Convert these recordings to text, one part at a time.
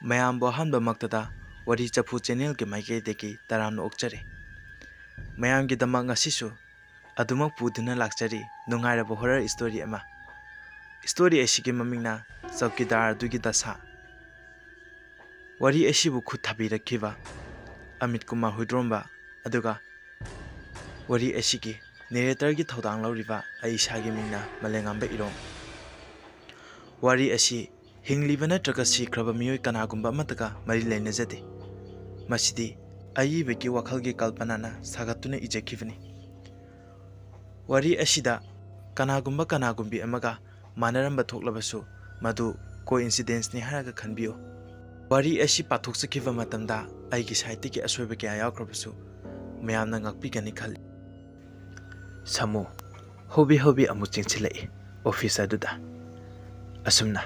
ꯃꯌꯥꯝꯕꯨ ꯑꯍꯥꯟꯕꯃꯛꯇꯗ ꯋꯥꯔꯤ ꯆꯐꯨ ꯆꯦꯅꯦꯜꯒꯤ ꯃꯥꯏꯀꯩꯗꯒꯤ ꯇꯔꯥꯝꯅ ꯑꯣꯛꯆꯔꯤ꯫ ꯃꯌꯥꯝꯒꯤꯗꯃꯛ ꯉꯁꯤꯁꯨ ꯑꯗꯨꯃꯛ ꯄꯨꯗꯨꯅ ꯂꯥꯛꯆꯔꯤ ꯅꯨꯡꯉꯥꯏꯔꯕ ꯍꯣꯔꯔ ꯁ꯭ꯇꯣꯔꯤ ꯑꯃ꯫ ꯁ꯭ꯇꯣꯔꯤ ꯑꯁꯤꯒꯤ ꯃꯃꯤꯡꯅ ꯆꯧꯀꯤꯗꯥꯔ ꯑꯗꯨꯒꯤ ꯗꯁꯥ꯫ ꯋꯥꯔꯤ ꯑꯁꯤꯕꯨ ꯈꯨꯠ ꯊꯥꯕꯤꯔꯛꯈꯤꯕ ꯑꯃꯤꯠ ꯀꯨꯃꯥꯔ ꯍꯨꯏꯗ꯭ꯔꯣꯝꯕ ꯑꯗꯨꯒ ꯋꯥꯔꯤ ꯑꯁꯤꯒꯤ ꯅꯦꯔꯦꯇꯔꯒꯤ ꯊꯧꯗꯥꯡ ꯂꯧꯔꯤꯕ ꯑꯩ ꯏꯁꯥꯒꯤ ꯃꯤꯡꯅ ꯃꯂꯦꯝꯉꯥꯟꯕ ꯏꯔꯣꯝ꯫ ꯋꯥꯔꯤ ꯑꯁꯤ ꯍꯤꯡꯂꯤꯕ ꯅꯠꯇ꯭ꯔꯒ ꯁꯤꯈ꯭ꯔꯕ ꯃꯤꯑꯣꯏ ꯀꯅꯥꯒꯨꯝꯕ ꯑꯃꯠꯇꯒ ꯃꯔꯤ ꯂꯩꯅꯖꯗꯦ꯫ ꯃꯁꯤꯗꯤ ꯑꯏꯕꯒꯤ ꯋꯥꯈꯜꯒꯤ ꯀꯜꯄꯅꯥꯅ ꯁꯥꯒꯠꯇꯨꯅ ꯏꯖꯈꯤꯕꯅꯤ꯫ ꯋꯥꯔꯤ ꯑꯁꯤꯗ ꯀꯅꯥꯒꯨꯝꯕꯤ ꯑꯃꯒ ꯃꯥꯟꯅꯔꯝꯕ ꯊꯣꯛꯂꯕꯁꯨ ꯃꯗꯨ ꯀꯣꯏꯟꯁꯤꯗꯦꯟꯁꯅꯤ ꯍꯥꯏꯔꯒ ꯈꯟꯕꯤꯌꯨ꯫ ꯋꯥꯔꯤ ꯑꯁꯤ ꯄꯥꯊꯣꯛꯆꯈꯤꯕ ꯃꯇꯝꯗ ꯑꯩꯒꯤ ꯁꯥꯏꯠꯇꯒꯤ ꯑꯁꯣꯏꯕ ꯀꯌꯥ ꯌꯥꯎꯈ꯭ꯔꯕꯁꯨ ꯃꯌꯥꯝꯅ ꯉꯥꯛꯄꯤꯒꯅꯤ ꯈꯜꯂꯤ꯫ ꯁꯥꯃꯨ ꯍꯣꯕꯤ ꯑꯃꯨꯛ ꯆꯦꯟꯁꯤꯜꯂꯛꯏ ꯑꯣꯐꯤꯁ ꯑꯗꯨꯗ꯫ ꯑꯁꯨꯝꯅ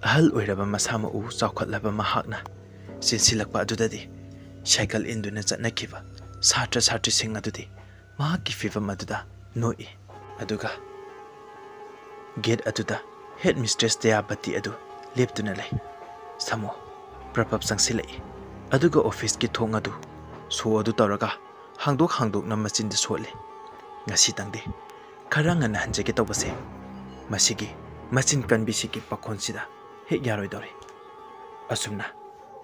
ꯑꯍꯜ ꯑꯣꯏꯔꯕ ꯃꯁꯥ ꯃꯎ ꯆꯥꯎꯈꯠꯂꯕ ꯃꯍꯥꯛꯅ ꯆꯦꯟꯁꯤꯜꯂꯛꯄ ꯑꯗꯨꯗꯗꯤ ꯁꯥꯏꯀꯜ ꯏꯟꯗꯨꯅ ꯆꯠꯅꯈꯤꯕ ꯁꯥꯇ꯭ꯔ ꯁꯥꯇ꯭ꯔꯤꯁꯤꯡ ꯑꯗꯨꯗꯤ ꯃꯍꯥꯛꯀꯤ ꯐꯤꯚꯝ ꯑꯗꯨꯗ ꯅꯣꯛꯏ꯫ ꯑꯗꯨꯒ ꯒꯦꯠ ꯑꯗꯨꯗ ꯍꯦꯗ ꯃꯤꯁꯇ꯭ꯔꯦꯁ ꯗꯌꯥꯕꯇꯤ ꯑꯗꯨ ꯂꯦꯞꯇꯨꯅ ꯂꯩ꯫ ꯁꯥꯃꯨ ꯄ꯭ꯔꯄꯞ ꯆꯪꯁꯤꯜꯂꯛꯏ ꯑꯗꯨꯒ ꯑꯣꯐꯤꯁꯀꯤ ꯊꯣꯡ ꯑꯗꯨ ꯁꯣ ꯑꯗꯨ ꯇꯧꯔꯒ ꯍꯥꯡꯗꯣꯛꯅ ꯃꯆꯤꯟꯗ ꯁꯣꯠꯂꯤ꯫ ꯉꯁꯤꯇꯪꯗꯤ ꯈꯔ ꯉꯟꯅ ꯍꯟꯖꯒꯦ ꯇꯧꯕꯁꯦ ꯃꯁꯤꯒꯤ ꯃꯆꯤꯟ ꯀꯟꯕꯤꯁꯤꯒꯤ ꯄꯥꯈꯣꯟꯁꯤꯗ ꯍꯦꯛ ꯌꯥꯔꯣꯏꯗꯧꯔꯤ꯫ ꯑꯁꯨꯝꯅ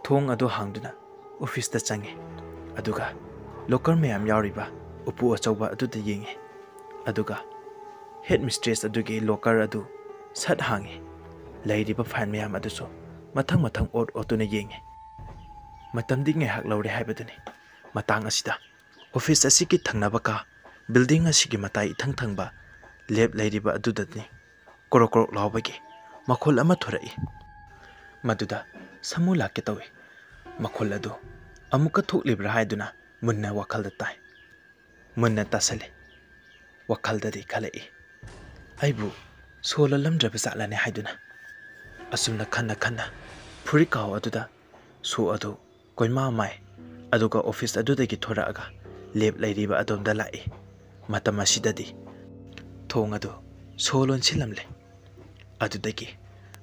ꯊꯣꯡ ꯑꯗꯨ ꯍꯥꯡꯗꯨꯅ ꯑꯣꯐꯤꯁꯇ ꯆꯪꯉꯤ ꯑꯗꯨꯒ ꯂꯣꯀꯔ ꯃꯌꯥꯝ ꯌꯥꯎꯔꯤꯕ ꯎꯄꯨ ꯑꯆꯧꯕ ꯑꯗꯨꯗ ꯌꯦꯡꯉꯤ꯫ ꯑꯗꯨꯒ ꯍꯦꯗ ꯃꯤꯁꯇ꯭ꯔꯦꯁ ꯑꯗꯨꯒꯤ ꯂꯣꯀꯔ ꯑꯗꯨ ꯁꯠ ꯍꯥꯡꯉꯤ꯫ ꯂꯩꯔꯤꯕ ꯐꯥꯏꯜ ꯃꯌꯥꯝ ꯑꯗꯨꯁꯨ ꯃꯊꯪ ꯑꯣꯠꯇꯨꯅ ꯌꯦꯡꯉꯤ꯫ ꯃꯇꯝꯗꯤ ꯉꯥꯏꯍꯥꯛ ꯂꯧꯔꯦ ꯍꯥꯏꯕꯗꯨꯅꯤ꯫ ꯃꯇꯥꯡ ꯑꯁꯤꯗ ꯑꯣꯐꯤꯁ ꯑꯁꯤꯒꯤ ꯊꯪꯅꯕ ꯀꯥ ꯕꯤꯜꯗꯤꯡ ꯑꯁꯤꯒꯤ ꯃꯇꯥꯏ ꯏꯊꯪ ꯊꯪꯕ ꯂꯦꯞ ꯂꯩꯔꯤꯕ ꯑꯗꯨꯗꯅꯤ ꯀꯣꯔꯣꯛ ꯂꯥꯎꯕꯒꯤ ꯃꯈꯣꯜ ꯑꯃ ꯊꯣꯔꯛꯏ꯫ ꯃꯗꯨꯗ ꯁꯥꯃꯨ ꯂꯥꯛꯀꯦ ꯇꯧꯏ꯫ ꯃꯈꯣꯜ ꯑꯗꯨ ꯑꯃꯨꯛꯀ ꯊꯣꯛꯂꯤꯕ꯭ꯔꯥ ꯍꯥꯏꯗꯨꯅ ꯃꯨꯟꯅ ꯋꯥꯈꯜꯗ ꯇꯥꯏ꯫ ꯃꯨꯟꯅ ꯇꯥꯁꯜꯂꯤ꯫ ꯋꯥꯈꯜꯗꯗꯤ ꯈꯜꯂꯛꯏ ꯑꯩꯕꯨ ꯁꯣ ꯂꯣꯜꯂꯝꯗ꯭ꯔꯕ ꯖꯥꯠꯂꯅꯦ ꯍꯥꯏꯗꯨꯅ꯫ ꯑꯁꯨꯝꯅ ꯈꯟꯅ ꯐꯨꯔꯤꯠꯈꯥꯎ ꯑꯗꯨꯗ ꯁꯣ ꯑꯗꯨ ꯀꯣꯏꯃꯥ ꯃꯥꯏ ꯑꯗꯨꯒ ꯑꯣꯐꯤꯁ ꯑꯗꯨꯗꯒꯤ ꯊꯣꯔꯛꯑꯒ ꯂꯦꯞ ꯂꯩꯔꯤꯕ ꯑꯗꯣꯝꯗ ꯂꯥꯛꯏ꯫ ꯃꯇꯝ ꯑꯁꯤꯗꯗꯤ ꯊꯣꯡ ꯑꯗꯨ ꯁꯣ ꯂꯣꯟꯁꯤꯜꯂꯝꯂꯦ꯫ ꯑꯗꯨꯗꯒꯤ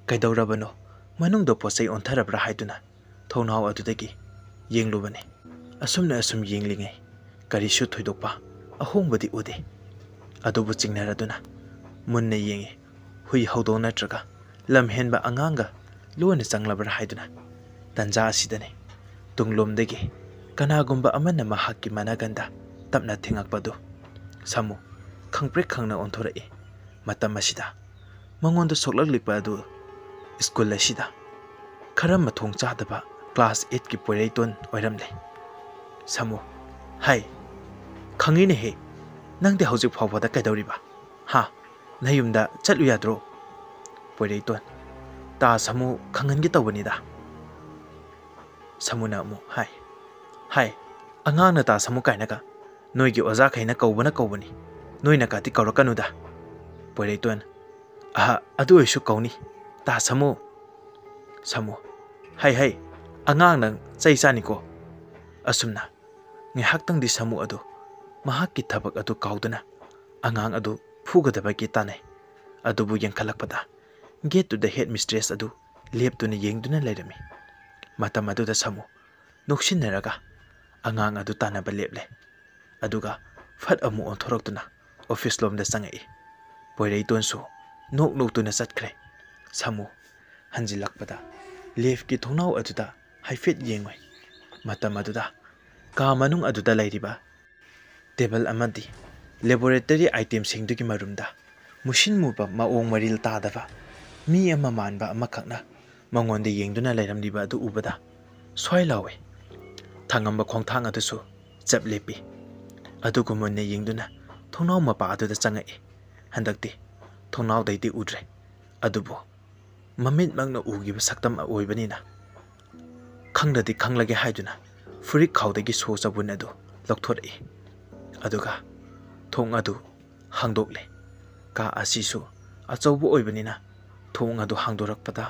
ꯀꯩꯗꯧꯔꯕꯅꯣ ꯃꯅꯨꯡꯗ ꯄꯣꯠꯆꯩ ꯑꯣꯟꯊꯔꯕ꯭ꯔꯥ ꯍꯥꯏꯗꯨꯅ ꯊꯣꯡꯅꯥꯎ ꯑꯗꯨꯗꯒꯤ ꯌꯦꯡꯂꯨꯕꯅꯤ꯫ ꯑꯁꯨꯝ ꯌꯦꯡꯂꯤꯉꯩ ꯀꯔꯤꯁꯨ ꯊꯣꯏꯗꯣꯛꯄ ꯑꯍꯣꯡꯕꯗꯤ ꯎꯗꯦ꯫ ꯑꯗꯨꯕꯨ ꯆꯤꯡꯅꯔꯗꯨꯅ ꯃꯨꯟꯅ ꯌꯦꯡꯉꯤ ꯍꯨꯏ ꯍꯧꯗꯣꯡ ꯅꯠꯇ꯭ꯔꯒ ꯂꯝꯍꯦꯟꯕ ꯑꯉꯥꯡꯒ ꯂꯣꯟꯅ ꯆꯪꯂꯕ꯭ꯔꯥ ꯍꯥꯏꯗꯨꯅ꯫ ꯇꯟꯖꯥ ꯑꯁꯤꯗꯅꯤ ꯇꯨꯡꯂꯣꯝꯗꯒꯤ ꯀꯅꯥꯒꯨꯝꯕ ꯑꯃꯅ ꯃꯍꯥꯛꯀꯤ ꯃꯅꯥꯒꯟꯗ ꯇꯞꯅ ꯊꯦꯡꯉꯛꯄꯗꯨ꯫ ꯁꯥꯃꯨ ꯈꯪꯄ꯭ꯔꯦꯛ ꯈꯪꯅ ꯑꯣꯟꯊꯣꯔꯛꯏ꯫ ꯃꯇꯝ ꯑꯁꯤꯗ ꯃꯉꯣꯟꯗ ꯁꯣꯛꯂꯛꯂꯤꯕ ꯑꯗꯨ ꯁ꯭ꯀꯨꯜ ꯑꯁꯤꯗ ꯈꯔ ꯃꯊꯣꯡ ꯆꯥꯗꯕ ꯀ꯭ꯂꯥꯁ 8ꯀꯤ ꯄꯣꯏꯔꯩꯇꯣꯟ ꯑꯣꯏꯔꯝꯂꯦ꯫ ꯁꯥꯃꯨ ꯍꯥꯏ ꯈꯪꯉꯤꯅꯦꯍꯦ ꯅꯪꯗꯤ ꯍꯧꯖꯤꯛ ꯐꯥꯎꯕꯗ ꯀꯩꯗꯧꯔꯤꯕ ꯍꯥ ꯅꯌꯨꯝꯗ ꯆꯠꯂꯨ ꯌꯥꯗ꯭ꯔꯣ? ꯄꯣꯏꯔꯩꯇꯣꯟ ꯇꯥ ꯁꯥꯃꯨ ꯈꯪꯍꯟꯒꯦ ꯇꯧꯕꯅꯤꯗ꯫ ꯁꯥꯃꯨꯅ ꯑꯃꯨꯛ ꯍꯥꯏ ꯑꯉꯥꯡꯅ ꯇꯥ ꯁꯥꯃꯨ ꯀꯥꯏꯅꯒ ꯅꯣꯏꯒꯤ ꯑꯣꯖꯥꯈꯩꯅ ꯀꯧꯕꯅꯤ ꯅꯣꯏꯅ ꯀꯥꯇꯤ ꯀꯧꯔꯛꯀꯅꯨꯗ꯫ ꯄꯣꯏꯔꯩꯇꯣꯟ ꯑꯗꯨ ꯑꯣꯏꯁꯨ ꯀꯧꯅꯤ ꯇꯥ ꯁꯥꯃꯨ꯫ ꯁꯥꯃꯨ ꯍꯩ ꯑꯉꯥꯡ ꯅꯪ ꯆꯩ ꯆꯥꯅꯤꯀꯣ꯫ ꯑꯁꯨꯝꯅ ꯉꯥꯏꯍꯥꯛꯇꯪꯗꯤ ꯁꯥꯃꯨ ꯑꯗꯨ ꯃꯍꯥꯛꯀꯤ ꯊꯕꯛ ꯑꯗꯨ ꯀꯥꯎꯗꯨꯅ ꯑꯉꯥꯡ ꯑꯗꯨ ꯐꯨꯒꯗꯕꯒꯤ ꯇꯥꯟꯅꯩ꯫ ꯑꯗꯨꯕꯨ ꯌꯦꯡꯈꯠꯂꯛꯄꯗ ꯒꯦꯠꯇꯨꯗ ꯍꯦꯗ ꯃꯤꯁꯇ꯭ꯔꯦꯁ ꯑꯗꯨ ꯂꯦꯞꯇꯨꯅ ꯌꯦꯡꯗꯨꯅ ꯂꯩꯔꯝꯃꯤ꯫ ꯃꯇꯝ ꯑꯗꯨꯗ ꯁꯥꯃꯨ ꯅꯣꯛꯁꯤꯟꯅꯔꯒ ꯑꯉꯥꯡ ꯑꯗꯨ ꯇꯥꯟꯅꯕ ꯂꯦꯞꯂꯦ꯫ ꯑꯗꯨꯒ ꯐꯠ ꯑꯃꯨꯛ ꯑꯣꯟꯊꯣꯔꯛꯇꯨꯅ ꯑꯣꯐꯤꯁ ꯂꯣꯝꯗ ꯆꯪꯉꯛꯏ꯫ ꯄꯣꯏꯔꯩꯇꯣꯟꯁꯨ ꯅꯣꯛꯇꯨꯅ ꯆꯠꯈ꯭ꯔꯦ꯫ ꯁꯥꯃꯨ ꯍꯟꯖꯤꯜꯂꯛꯄꯗ ꯂꯦꯐꯀꯤ ꯊꯣꯡꯅꯥꯎ ꯑꯗꯨꯗ ꯍꯥꯏꯐꯦꯠ ꯌꯦꯡꯉꯨꯏ꯫ ꯃꯇꯝ ꯑꯗꯨꯗ ꯀꯥ ꯃꯅꯨꯡ ꯑꯗꯨꯗ ꯂꯩꯔꯤꯕ ꯇꯦꯕꯜ ꯑꯃꯗꯤ ꯂꯦꯕꯣꯔꯦꯇꯔꯤ ꯑꯥꯏꯇꯦꯝꯁꯤꯡꯗꯨꯒꯤ ꯃꯔꯨꯝꯗ ꯃꯨꯁꯤꯟ ꯃꯨꯕ ꯃꯑꯣꯡ ꯃꯔꯤꯜ ꯇꯥꯗꯕ ꯃꯤ ꯑꯃ ꯃꯥꯟꯕ ꯑꯃꯈꯛꯅ ꯃꯉꯣꯟꯗ ꯌꯦꯡꯗꯨꯅ ꯂꯩꯔꯝꯂꯤꯕ ꯑꯗꯨ ꯎꯕꯗ ꯁ꯭ꯋꯥꯏ ꯂꯥꯎꯏ꯫ ꯊꯪꯉꯝꯕ ꯈꯣꯡꯊꯥꯡ ꯑꯗꯨꯁꯨ ꯆꯞ ꯂꯦꯞꯄꯤ꯫ ꯑꯗꯨꯒ ꯃꯨꯟꯅ ꯌꯦꯡꯗꯨꯅ ꯊꯣꯡꯅꯥꯎ ꯃꯄꯥ ꯑꯗꯨꯗ ꯆꯪꯉꯛꯏ꯫ ꯍꯟꯗꯛꯇꯤ ꯊꯣꯡꯅꯥꯎꯗꯩꯗꯤ ꯎꯗ꯭ꯔꯦ ꯑꯗꯨꯕꯨ ꯃꯃꯤꯠꯃꯛꯅ ꯎꯈꯤꯕ ꯁꯛꯇꯝ ꯑꯣꯏꯕꯅꯤꯅ ꯈꯪꯂꯗꯤ ꯈꯪꯂꯒꯦ ꯍꯥꯏꯗꯨꯅ ꯐꯨꯔꯤꯠꯈꯥꯎꯗꯒꯤ ꯁꯣ ꯆꯕꯨꯟ ꯑꯗꯨ ꯂꯧꯊꯣꯔꯛꯏ꯫ ꯑꯗꯨꯒ ꯊꯣꯡ ꯑꯗꯨ ꯍꯥꯡꯗꯣꯛꯂꯦ꯫ ꯀꯥ ꯑꯁꯤꯁꯨ ꯑꯆꯧꯕ ꯑꯣꯏꯕꯅꯤꯅ ꯊꯣꯡ ꯑꯗꯨ ꯍꯥꯡꯗꯣꯔꯛꯄꯗ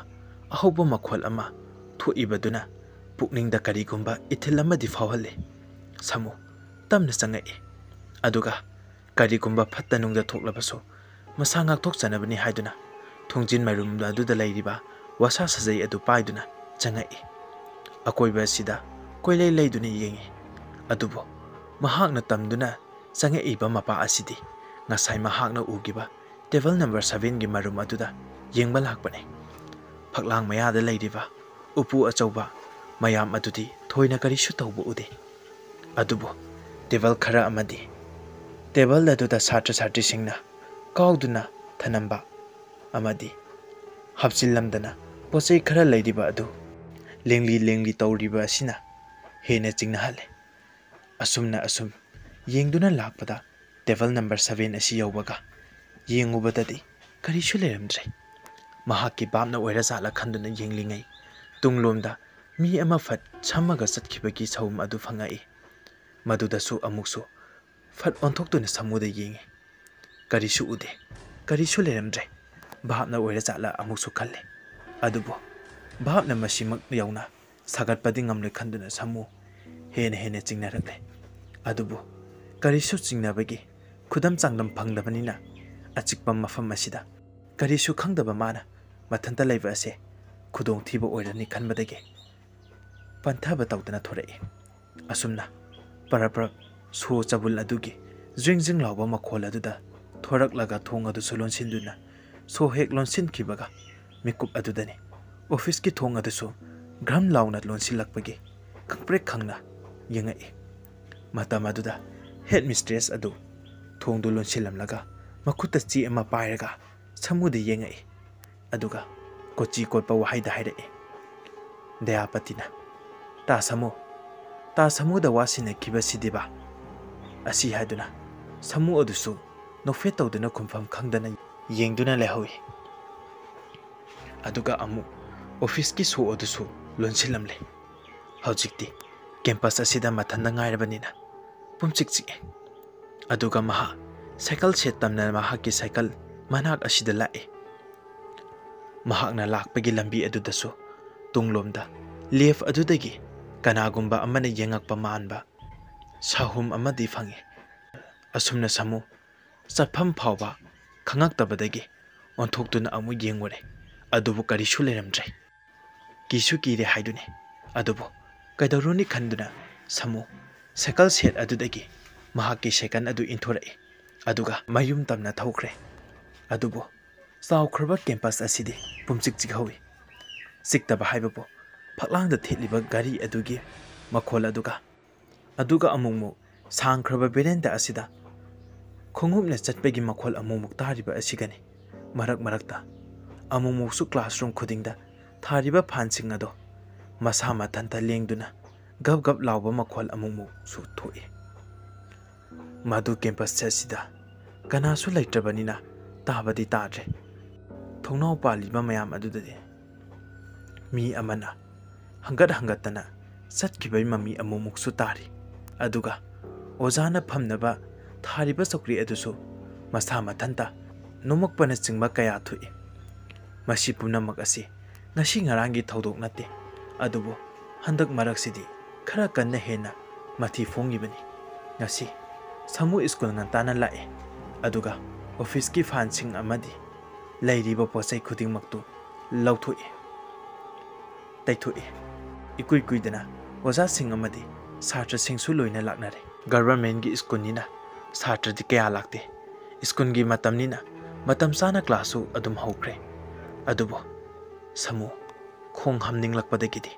ꯑꯍꯧꯕ ꯃꯈꯣꯜ ꯑꯃ ꯊꯣꯛꯏꯕꯗꯨꯅ ꯄꯨꯛꯅꯤꯡꯗ ꯀꯔꯤꯒꯨꯝꯕ ꯏꯊꯤꯜ ꯑꯃꯗꯤ ꯐꯥꯎꯍꯜꯂꯤ꯫ ꯁꯥꯃꯨ ꯇꯞꯅ ꯆꯪꯉꯛꯏ꯫ ꯑꯗꯨꯒ ꯀꯔꯤꯒꯨꯝꯕ ꯐꯠꯇ ꯅꯨꯡꯗ ꯊꯣꯛꯂꯕꯁꯨ ꯃꯁꯥ ꯉꯥꯛꯊꯣꯛꯆꯅꯕꯅꯤ ꯍꯥꯏꯗꯨꯅ ꯊꯣꯡꯖꯤꯟ ꯃꯔꯨꯝ ꯑꯗꯨꯗ ꯂꯩꯔꯤꯕ ꯋꯥꯁꯥ ꯁꯥꯖꯩ ꯑꯗꯨ ꯄꯥꯏꯗꯨꯅ ꯆꯪꯉꯛꯏ꯫ ꯑꯀꯣꯏꯕ ꯑꯁꯤꯗ ꯀꯣꯏꯂꯩ ꯂꯩꯗꯨꯅ ꯌꯦꯡꯉꯤ ꯑꯗꯨꯕꯨ ꯃꯍꯥꯛꯅ ꯇꯝꯗꯨꯅ ꯆꯪꯉꯛꯏꯕ ꯃꯄꯥ ꯑꯁꯤꯗꯤ ꯉꯁꯥꯏ ꯃꯍꯥꯛꯅ ꯎꯈꯤꯕ ꯇꯦꯕꯜ ꯅꯝꯕꯔ 7ꯒꯤ ꯃꯔꯨꯝ ꯑꯗꯨꯗ ꯌꯦꯡꯕ ꯂꯥꯛꯄꯅꯤ ꯐꯛꯂꯥꯡ ꯃꯌꯥꯗ ꯂꯩꯔꯤꯕ ꯎꯄꯨ ꯑꯆꯧꯕ ꯃꯌꯥꯝ ꯑꯗꯨꯗꯤ ꯊꯣꯏꯅ ꯀꯔꯤꯁꯨ ꯇꯧꯕ ꯎꯗꯦ ꯑꯗꯨꯕꯨ ꯇꯦꯕꯜ ꯈꯔ ꯑꯃꯗꯤ ꯇꯦꯕꯜ ꯑꯗꯨꯗ ꯁꯥꯇ꯭ꯔ ꯁꯥꯇ꯭ꯔꯤꯁꯤꯡꯅ ꯀꯥꯎꯗꯨꯅ ꯊꯅꯝꯕ ꯑꯃꯗꯤ ꯍꯥꯞꯆꯤꯜꯂꯝꯗꯅ ꯄꯣꯠꯆꯩ ꯈꯔ ꯂꯩꯔꯤꯕ ꯑꯗꯨ ꯂꯦꯡꯂꯤ ꯂꯦꯡꯂꯤ ꯇꯧꯔꯤꯕ ꯑꯁꯤꯅ ꯍꯦꯟꯅ ꯆꯤꯡꯅꯍꯜꯂꯦ ꯑꯁꯨꯝ ꯌꯦꯡꯗꯨꯅ ꯂꯥꯛꯄꯗ ꯇꯦꯕꯜ ꯅꯝꯕꯔ 7 ꯑꯁꯤ ꯌꯧꯕꯒ ꯌꯦꯡꯉꯨꯕꯗꯗꯤ ꯀꯔꯤꯁꯨ ꯂꯩꯔꯝꯗ꯭ꯔꯦ ꯃꯍꯥꯛꯀꯤ ꯕꯥꯞꯅ ꯑꯣꯏꯔꯖꯥꯠꯂ ꯈꯟꯗꯨꯅ ꯌꯦꯡꯂꯤꯉꯩ ꯇꯨꯡꯂꯣꯝꯗ ꯃꯤ ꯑꯃ ꯐꯠ ꯁꯝꯃꯒ ꯆꯠꯈꯤꯕꯒꯤ ꯁꯍꯨꯝ ꯑꯗꯨ ꯐꯪꯉꯛꯏ ꯃꯗꯨꯗꯁꯨ ꯑꯃꯨꯛꯁꯨ ꯐꯠ ꯑꯣꯟꯊꯣꯛꯇꯨꯅ ꯁꯃꯨꯗ ꯌꯦꯡꯉꯤ ꯀꯔꯤꯁꯨ ꯎꯗꯦ ꯀꯔꯤꯁꯨ ꯂꯩꯔꯝꯗ꯭ꯔꯦ ꯚꯥꯞꯅ ꯑꯣꯏꯔꯖꯥꯠꯂ ꯑꯃꯨꯛꯁꯨ ꯈꯜꯂꯦ ꯑꯗꯨꯕꯨ ꯚꯥꯞꯅ ꯃꯁꯤꯃꯛ ꯌꯧꯅ ꯁꯥꯒꯠꯄꯗꯤ ꯉꯝꯂꯣꯏ ꯈꯟꯗꯨꯅ ꯁꯃꯨ ꯍꯦꯟꯅ ꯆꯤꯡꯅꯔꯛꯂꯦ ꯑꯗꯨꯕꯨ ꯀꯔꯤꯁꯨ ꯆꯤꯡꯅꯕꯒꯤ ꯈꯨꯗꯝ ꯆꯥꯡꯗꯝ ꯐꯪꯗꯕꯅꯤꯅ ꯑꯆꯤꯛꯄ ꯃꯐꯝ ꯑꯁꯤꯗ ꯀꯔꯤꯁꯨ ꯈꯪꯗꯕ ꯃꯥꯅ ꯃꯊꯟꯇ ꯂꯩꯕ ꯑꯁꯦ ꯈꯨꯗꯣꯡꯊꯤꯕ ꯑꯣꯏꯔꯅꯤ ꯈꯟꯕꯗꯒꯤ ꯄꯟꯊꯕ ꯇꯧꯗꯅ ꯊꯣꯔꯛꯏ ꯑꯁꯨꯝꯅ ꯄꯔꯞ ꯁꯣ ꯆꯕꯨꯜ ꯑꯗꯨꯒꯤ ꯖ꯭ꯔꯤꯡ ꯂꯥꯎꯕ ꯃꯈꯣꯜ ꯑꯗꯨꯗ ꯊꯣꯔꯛꯂꯒ ꯊꯣꯡ ꯑꯗꯨꯁꯨ ꯂꯣꯟꯁꯤꯟꯗꯨꯅ ꯁꯣ ꯍꯦꯛ ꯂꯣꯟꯁꯤꯟꯈꯤꯕꯒ ꯃꯤꯀꯨꯞ ꯑꯗꯨꯗꯅꯤ ꯑꯣꯐꯤꯁꯀꯤ ꯊꯣꯡ ꯑꯗꯨꯁꯨ ꯘ꯭ꯔꯝ ꯂꯥꯎꯅ ꯂꯣꯟꯁꯤꯜꯂꯛꯄꯒꯤ ꯈꯪꯄ꯭ꯔꯦꯛ ꯈꯪꯅ ꯌꯦꯡꯉꯛꯏ ꯃꯇꯝ ꯑꯗꯨꯗ ꯍꯦꯗ ꯃꯤꯁꯇ꯭ꯔꯦꯁ ꯑꯗꯨ ꯊꯣꯡꯗꯨ ꯂꯣꯟꯁꯤꯜꯂꯝꯂꯒ ꯃꯈꯨꯠꯇ ꯆꯦ ꯑꯃ ꯄꯥꯏꯔꯒ ꯁꯃꯨꯗ ꯌꯦꯡꯉꯛꯏ ꯑꯗꯨꯒ ꯀꯣꯆꯤ ꯀꯣꯠꯄ ꯋꯥꯍꯩꯗ ꯍꯥꯏꯔꯛꯏ ꯗꯌꯥꯄꯇꯤꯅ ꯇꯥ ꯁꯃꯨꯗ ꯋꯥ ꯁꯤꯟꯅꯈꯤꯕꯁꯤꯗꯤꯕ ꯑꯁꯤ ꯍꯥꯏꯗꯨꯅ ꯁꯃꯨ ꯑꯗꯨꯁꯨ ꯅꯣꯛꯐꯦꯠ ꯇꯧꯗꯨꯅ ꯈꯨꯝꯐꯝ ꯈꯪꯗꯅ ꯌꯦꯡꯗꯨꯅ ꯂꯩꯍꯧꯏ ꯑꯗꯨꯒ ꯑꯃꯨꯛ ꯑꯣꯐꯤꯁꯀꯤ ꯁꯣ ꯑꯗꯨꯁꯨ ꯂꯣꯟꯁꯤꯜꯂꯝꯂꯦ ꯍꯧꯖꯤꯛꯇꯤ ꯀꯦꯝꯄꯁ ꯑꯁꯤꯗ ꯃꯊꯟꯇ ꯉꯥꯏꯔꯕꯅꯤꯅ ꯄꯨꯝꯆꯤꯛ ꯆꯤꯛꯑꯦ ꯑꯗꯨꯒ ꯃꯍꯥꯛ ꯁꯥꯏꯀꯜ ꯁꯦꯠ ꯇꯝꯅ ꯃꯍꯥꯛꯀꯤ ꯁꯥꯏꯀꯜ ꯃꯅꯥꯛ ꯑꯁꯤꯗ ꯂꯥꯛꯏ ꯃꯍꯥꯛꯅ ꯂꯥꯛꯄꯒꯤ ꯂꯝꯕꯤ ꯑꯗꯨꯗꯁꯨ ꯇꯨꯡꯂꯣꯝꯗ ꯂꯦꯐ ꯑꯗꯨꯗꯒꯤ ꯀꯅꯥꯒꯨꯝꯕ ꯑꯃꯅ ꯌꯦꯡꯉꯛꯄ ꯃꯥꯟꯕ ꯁꯍꯨꯝ ꯑꯃꯗꯤ ꯐꯪꯏ ꯑꯁꯨꯝꯅ ꯁꯃꯨ ꯆꯠꯐꯝ ꯐꯥꯎꯕ ꯈꯪꯉꯛꯇꯕꯗꯒꯤ ꯑꯣꯟꯊꯣꯛꯇꯨꯅ ꯑꯃꯨꯛ ꯌꯦꯡꯉꯨꯔꯦ ꯑꯗꯨꯕꯨ ꯀꯔꯤꯁꯨ ꯂꯩꯔꯝꯗ꯭ꯔꯦ ꯀꯤꯁꯨ ꯀꯤꯔꯦ ꯍꯥꯏꯗꯨꯅꯤ ꯑꯗꯨꯕꯨ ꯀꯩꯗꯧꯔꯨꯅꯤ ꯈꯟꯗꯨꯅ ꯁꯃꯨ ꯁꯥꯏꯀꯜ ꯁꯦꯠ ꯑꯗꯨꯗꯒꯤ ꯃꯍꯥꯛꯀꯤ ꯁꯥꯏꯀꯜ ꯑꯗꯨ ꯏꯟꯊꯣꯔꯛꯏ ꯑꯗꯨꯒ ꯃꯌꯨꯝ ꯇꯝꯅ ꯊꯧꯈ꯭ꯔꯦ ꯑꯗꯨꯕꯨ ꯆꯥꯎꯈ꯭ꯔꯕ ꯀꯦꯝꯄꯁ ꯑꯁꯤꯗꯤ ꯄꯨꯝꯆꯤꯛ ꯆꯤꯛꯍꯧꯏ ꯆꯤꯛꯇꯕ ꯍꯥꯏꯕꯕꯨ ꯐꯛꯂꯥꯡꯗ ꯊꯦꯠꯂꯤꯕ ꯒꯥꯔꯤ ꯑꯗꯨꯒꯤ ꯃꯈꯣꯜ ꯑꯗꯨꯒ ꯑꯃꯨꯛ ꯁꯥꯡꯈ꯭ꯔꯕ ꯕꯦꯔꯦꯟꯗꯥ ꯑꯁꯤꯗ ꯈꯣꯡꯎꯞꯅ ꯆꯠꯄꯒꯤ ꯃꯈꯣꯜ ꯑꯃꯨꯛ ꯇꯥꯔꯤꯕ ꯑꯁꯤꯒꯅꯤ ꯃꯔꯛꯇ ꯑꯃꯨꯛꯁꯨ ꯀ꯭ꯂꯥꯁꯔꯨꯝ ꯈꯨꯗꯤꯡꯗ ꯊꯥꯔꯤꯕ ꯐꯥꯟꯁꯤꯡ ꯑꯗꯣ ꯃꯁꯥ ꯃꯊꯟꯇ ꯂꯦꯡꯗꯨꯅ ꯒꯞ ꯂꯥꯎꯕ ꯃꯈꯣꯜ ꯑꯃꯨꯛꯁꯨ ꯊꯣꯛꯏ ꯃꯗꯨ ꯀꯦꯝꯄꯁ ꯑꯁꯤꯗ ꯀꯅꯥꯁꯨ ꯂꯩꯇ꯭ꯔꯕꯅꯤꯅ ꯇꯥꯕꯗꯤ ꯇꯥꯗ꯭ꯔꯦ ꯊꯣꯡꯅꯥꯎ ꯄꯥꯜꯂꯤꯕ ꯃꯌꯥꯝ ꯑꯗꯨꯗꯗꯤ ꯃꯤ ꯑꯃꯅ ꯍꯪꯒꯠꯇꯅ ꯆꯠꯈꯤꯕꯒꯤ ꯃꯃꯤ ꯑꯃꯨꯛꯁꯨ ꯇꯥꯔꯤ ꯑꯗꯨꯒ ꯑꯣꯖꯥꯅ ꯐꯝꯅꯕ ꯊꯥꯔꯤꯕ ꯆꯧꯀ꯭ꯔꯤ ꯑꯗꯨꯁꯨ ꯃꯁꯥ ꯃꯊꯟꯇ ꯅꯣꯝꯃꯛꯄꯅꯆꯤꯡꯕ ꯀꯌꯥ ꯊꯣꯛꯏ ꯃꯁꯤ ꯄꯨꯝꯅꯃꯛ ꯑꯁꯤ ꯉꯁꯤ ꯉꯔꯥꯡꯒꯤ ꯊꯧꯗꯣꯛ ꯅꯠꯇꯦ ꯑꯗꯨꯕꯨ ꯍꯟꯗꯛ ꯃꯔꯛꯁꯤꯗꯤ ꯈꯔ ꯀꯟꯅ ꯍꯦꯟꯅ ꯃꯊꯤ ꯐꯣꯡꯉꯤꯕꯅꯤ ꯉꯁꯤ ꯁꯃꯨ ꯁ꯭ꯀꯨꯜ ꯉꯟꯇꯥꯅ ꯂꯥꯛꯑꯦ ꯑꯗꯨꯒ ꯑꯣꯐꯤꯁꯀꯤ ꯐꯥꯟꯁꯤꯡ ꯑꯃꯗꯤ ꯂꯩꯔꯤꯕ ꯄꯣꯠꯆꯩ ꯈꯨꯗꯤꯡꯃꯛꯇꯨ ꯂꯧꯊꯣꯛꯏ ꯇꯩꯊꯣꯛꯏ ꯏꯀꯨꯏ ꯀꯨꯏꯗꯅ ꯑꯣꯖꯥꯁꯤꯡ ꯑꯃꯗꯤ ꯁꯥꯇ꯭ꯔꯁꯤꯡꯁꯨ ꯂꯣꯏꯅ ꯂꯥꯛꯅꯔꯦ ꯒꯚꯔꯟꯃꯦꯟꯠꯒꯤ ꯁ꯭ꯀꯨꯜꯅꯤꯅ ꯁꯥꯇ꯭ꯔꯗꯤ ꯀꯌꯥ ꯂꯥꯛꯇꯦ ꯁ꯭ꯀꯨꯜꯒꯤ ꯃꯇꯝꯅꯤꯅ ꯃꯇꯝ ꯆꯥꯅ ꯀ꯭ꯂꯥꯁꯁꯨ ꯑꯗꯨꯝ ꯍꯧꯈ꯭ꯔꯦ ꯑꯗꯨꯕꯨ ꯁꯃꯨ ꯈꯣꯡ ꯍꯥꯝꯅꯤꯡꯂꯛꯄꯗꯒꯤꯗꯤ